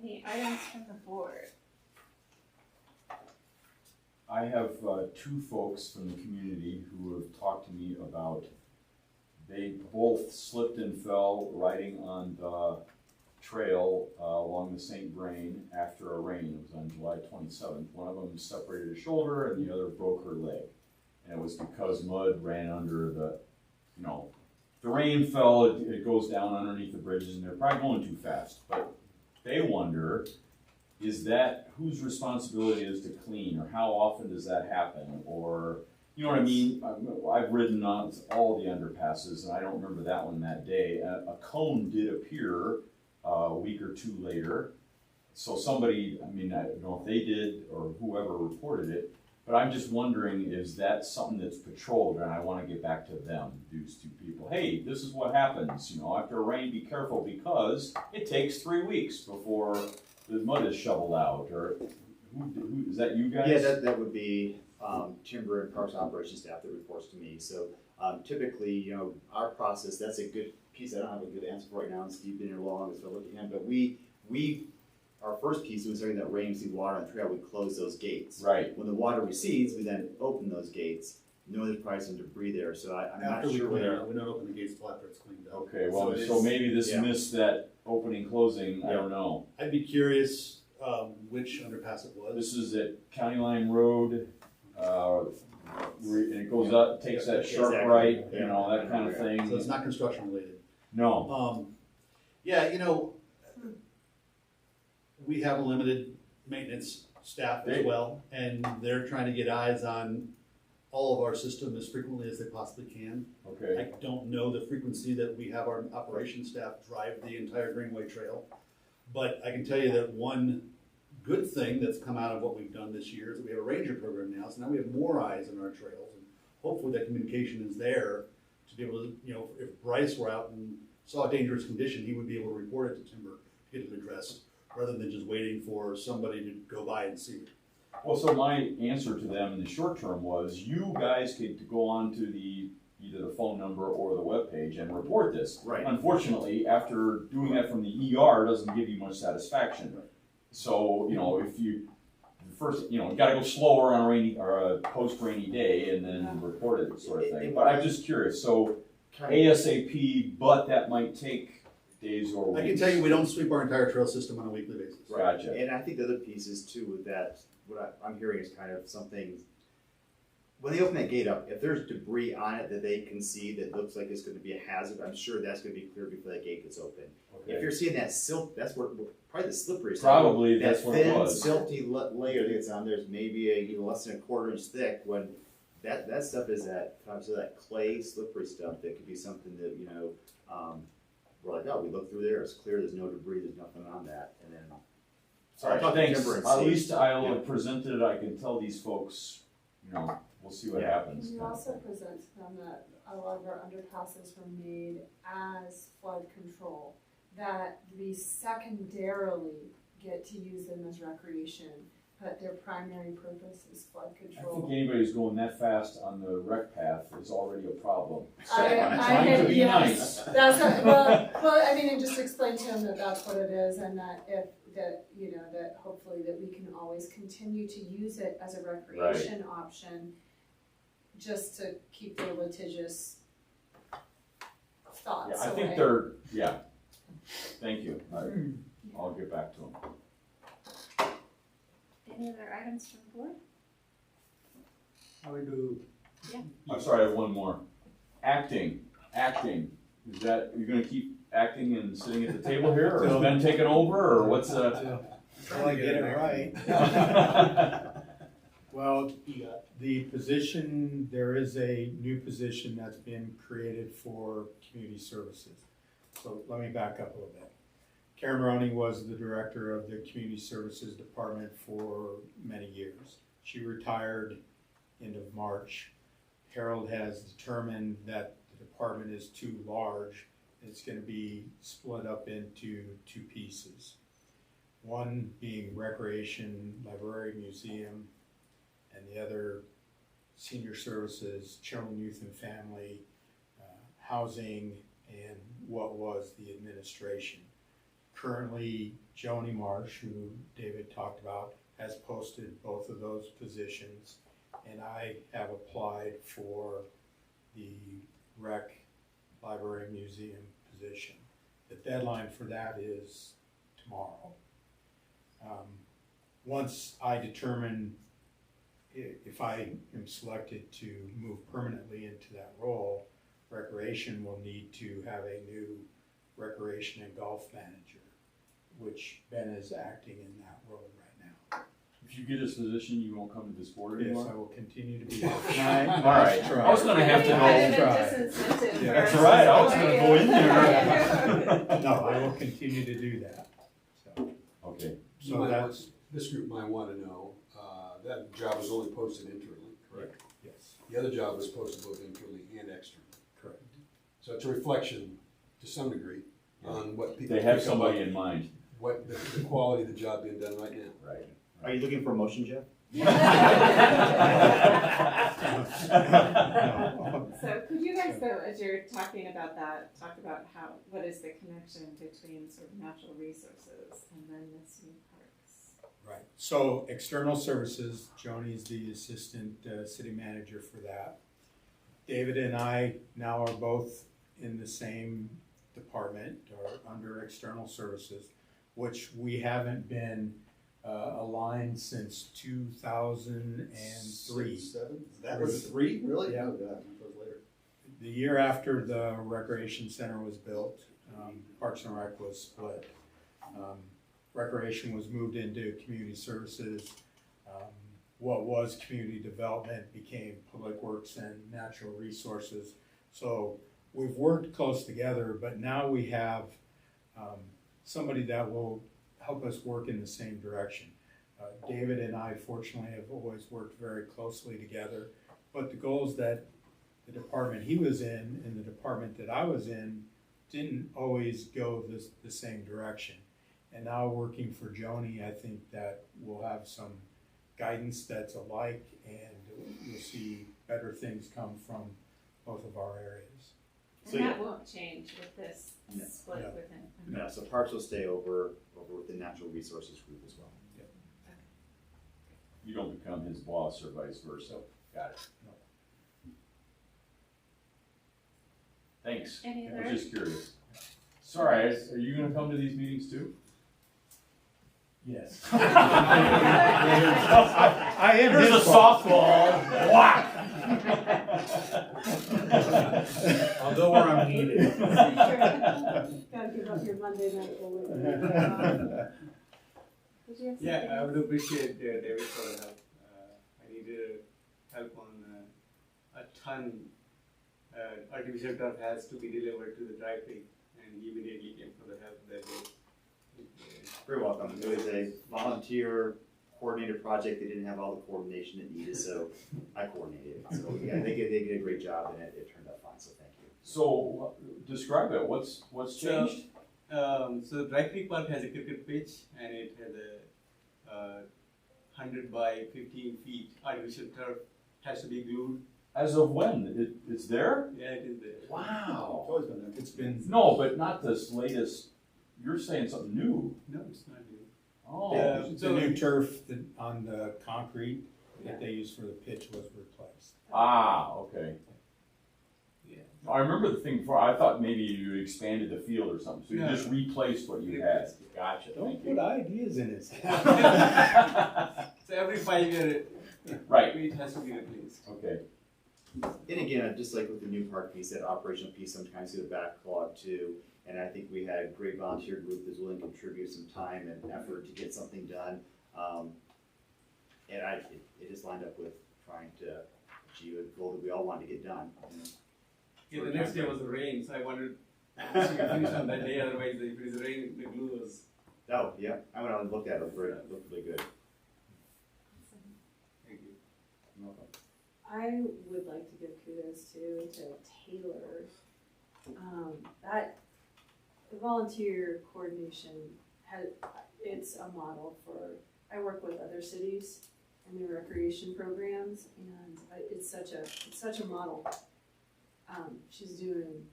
Any items from the board? I have 2 folks from the community who have talked to me about, they both slipped and fell riding on the trail along the St. Vrain after a rain. It was on July 27th. One of them separated a shoulder and the other broke her leg. And it was because mud ran under the, you know, the rain fell, it goes down underneath the bridges and they're probably going too fast. But they wonder, is that whose responsibility is to clean, or how often does that happen? Or, you know what I mean? I've ridden on all the underpasses, and I don't remember that one that day. A cone did appear a week or 2 later. So somebody, I mean, I don't know if they did or whoever reported it, but I'm just wondering, is that something that's patrolled? And I want to get back to them, these 2 people. Hey, this is what happens, you know, after a rain, be careful, because it takes 3 weeks before the mud is shoveled out. Or who is that, you guys? Yeah, that would be timber and parks operations staff that reports to me. So typically, you know, our process, that's a good piece. I don't have a good answer for right now, and Steve's been here long, so look at him. But our first piece was during that rain, see water on the trail, we close those gates. Right. When the water recedes, we then open those gates. No, there's probably some debris there, so I'm not After we sure clean it whether. up, we don't open the gates till after it's cleaned up. Okay, well, So so maybe this yeah. missed that opening, closing, I Yeah. don't know. I'd be curious which underpass it was. This is at County Line Road, and it goes up, takes that sharp Exactly. right, you Yeah. know, that kind of thing. So it's not construction related. No, Yeah, you know, we have a limited maintenance staff as well, and they're trying to get eyes on all of our system as frequently as they possibly can. okay, I don't know the frequency that we have our operations staff drive the entire Greenway Trail, but I can tell you that one good thing that's come out of what we've done this year is that we have a ranger program now, so now we have more eyes on our trails, and hopefully that communication is there to be able to, you know, if Bryce were out and saw a dangerous condition, he would be able to report it to Timber, to get it addressed, rather than just waiting for somebody to go by and see it. well, so my answer to them in the short term was, you guys could go on to the either the phone number or the webpage and report this. Right. Unfortunately, after doing that from the ER doesn't give you much satisfaction. So, you know, if you, first, you know, you gotta go slower on a rainy, or a post-rainy day and then report it sort of thing. But I'm just curious, so ASAP, but that might take days or weeks. I can tell you, we don't sweep our entire trail system on a weekly basis. Gotcha. And I think the other piece is too with that, what I'm hearing is kind of something, when they open that gate up, if there's debris on it that they can see that looks like it's gonna be a hazard, I'm sure that's gonna be clear before that gate gets open. Okay. If you're seeing that silt, that's where, probably the slippery stuff. Probably that's what it was. That thin, silty layer that's on there is maybe less than a quarter inch thick, when that stuff is that clay, slippery stuff that could be something that, we're like, oh, we look through there, it's clear, there's no debris, there's nothing on that, and then. All talk right, to thanks. Timber and At see. least I'll have presented, I can tell these folks, we'll see what happens. And you also present to them that a lot of our underpasses were made as flood control, that we secondarily get to use them as recreation, but their primary purpose is flood I control. think anybody who's going that fast on the rec path is already a problem. I'm trying to be nice. That's well, I mean, and just explain to them that that's what it is, and that that hopefully that we can always continue to use it as a recreation option, just to keep their litigious thoughts Yeah, I think away. Thank you. I'll get back to them. Any other items from the board? I would do. Yeah. I'm sorry, I have one more. Acting. Is that, you're gonna keep acting and sitting at the table here, or has Ben taken over, or what's Trying to get it right. Well, the position, there is a new position that's been created for community services. So let me back up a little bit. Karen Maroney was the director of the community services department for many years. She retired end of March. Harold has determined that the department is too large. It's going to be split up into two pieces. One being recreation, library, museum, and the other senior services, children, youth and family, housing, and what was the administration. Currently, Joni Marsh, who David talked about, has posted both of those positions, and I have applied for the rec, library, museum position. The deadline for that is tomorrow. Once I determine if I am selected to move permanently into that role, recreation will need to have a new recreation and golf manager, which Ben is acting in that role right now. If you get this position, you won't come to this board anymore? Yes, I will continue to be. All right, I was gonna have to go. That's right, I was gonna go in there. No, I will continue to do that, so. Okay. So that's. This group might want to know, that job was only posted internally, correct? Yes. The other job was posted both internally and externally. Correct. So it's a reflection, to some degree, on what people. They have think somebody about in mind. What the quality of the job being done right now. Right. Are you looking for a motion, Jeff? So could you guys, though, as you're talking about that, talk about what is the connection between sort of natural resources and then this new parks? Right, so external services, Joni's the assistant city manager for that. David and I now are both in the same department or under external services, which we haven't been aligned since 2003. That was 3, really? Yeah. Oh, God, that was later. The year after the recreation center was built, Parks and Rec was split. Recreation was moved into community services. What was community development became public works and natural resources. So we've worked close together, but now we have somebody that will help us work in the same direction. David and I, fortunately, have always worked very closely together, but the goals that the department he was in and the department that I was in didn't always go the same direction. And now working for Joni, I think that we'll have some guidance that's alike, and you'll see better things come from both of our areas. So, And that yeah. won't change with this No. split No. within. No, so parks will stay over with the natural resources group as well. You don't become his boss or vice versa. Got it. Thanks. Any I other? was just curious. Sorry, are you gonna come to these meetings too? Yes. I am Here's his a softball. Whack! I'll go where I'm needed. Gotta give up your Monday night bullet. Did you have Yeah, something I would else? appreciate David for the help. I needed help on a ton. Artificial turf has to be delivered to the dry creek, and he immediately came for the help that day. Very welcome. It was a volunteer coordinated project. They didn't have all the coordination it needed, so I coordinated it. So yeah, they did a great job and it turned out fine, so thank you. So, describe it. What's changed? So the Dry Creek Park has a cricket pitch, and it has a 100 by 15 feet artificial turf. Has to be glued. As of when? It's there? Yeah, it is there. Wow. always been there. It's been, No, but not this latest. You're saying something new. No, it's not new. Oh. the new turf on the concrete that they used for the pitch was replaced. Ah, okay. Yeah. I remember the thing before. I thought maybe you expanded the field or something. So you No. just replaced what you had. Gotcha. Don't Thank put you. ideas in his head. So every 5 years, Right. it has to be replaced. Okay. And again, just like with the new park piece, that operational piece sometimes see the backlog too. And I think we had a great volunteer group that's willing to contribute some time and effort to get something done. And it just lined up with trying to achieve a goal that we all wanted to get done. Yeah, the next day was rain, so I wanted to finish on that day. Otherwise, if it is rain, the glue was. Oh, yeah, I went out and looked at it, it looked really good. Thank you. You're welcome. I would like to give kudos to Taylor. That the volunteer coordination it's a model for, I work with other cities and their recreation programs, and it's such a model. She's doing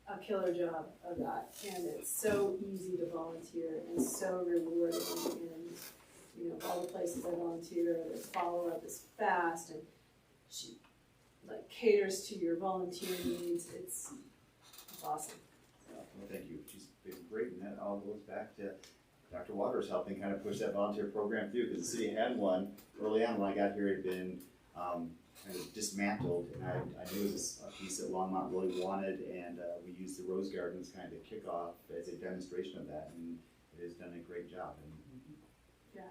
a killer job of that, and it's so easy to volunteer and so rewarding, and you know, all the places I volunteer, the follow-up is fast, and she like caters to your volunteer needs. It's awesome. Well, thank you. She's been great, and that all goes back to Dr. Waters helping kind of push that volunteer program through, because the city had one early on when I got here. It had been kind of dismantled, and I knew it was a piece that Longmont really wanted, and we used the Rose Gardens kind of kick off as a demonstration of that, and it has done a great job. And Yeah.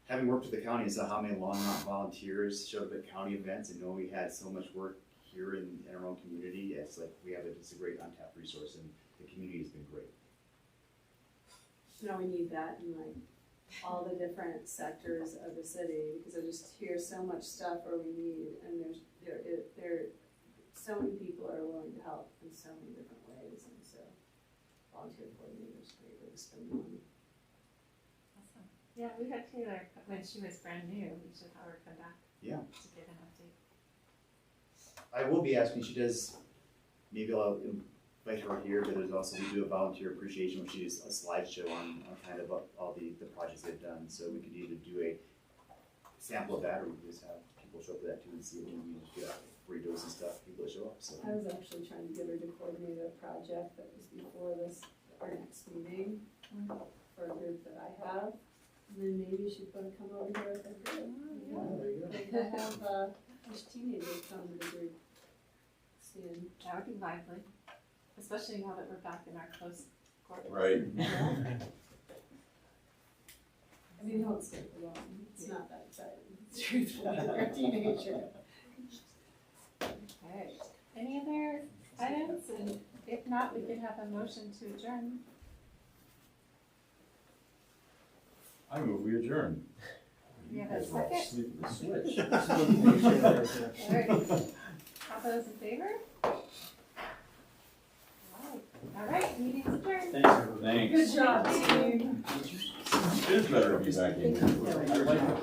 having worked with the county and saw how many Longmont volunteers showed up at county events, and know we had so much work here in our own community, it's like we have just a great untapped resource, and the community has been great. No, we need that in like all the different sectors of the city, because I just hear so much stuff where we need, and there so many people are willing to help in so many different ways, and so volunteer coordinators great way to spend money. Awesome. Yeah, we had Taylor when she was brand new. We should have her come back. Yeah. To get an update. I will be asking, she does, maybe I'll invite her here, but there's also, we do a volunteer appreciation, which is a slideshow on kind of all the projects they've done. So we could either do a sample of that, or we could just have people show up for that too and see it, and we just get free dose and stuff, people that show up, so. I was actually trying to get her to coordinate a project that was before our next meeting for a group that I have. And then maybe she'd want to come over here with her group. They could have these teenagers come to the group soon. That would be lively, especially now that we're back in our close quarters. Right. I mean, don't stay for long. It's not that exciting. Truthfully, they're a teenager. Okay. Any other items? And if not, we could have a motion to adjourn. I move we adjourn. You have a guys are all second? asleep at the switch. All right. All those in favor? All right, meeting's adjourned. Thanks. Good job, team. It is better to be back in here. I'd like to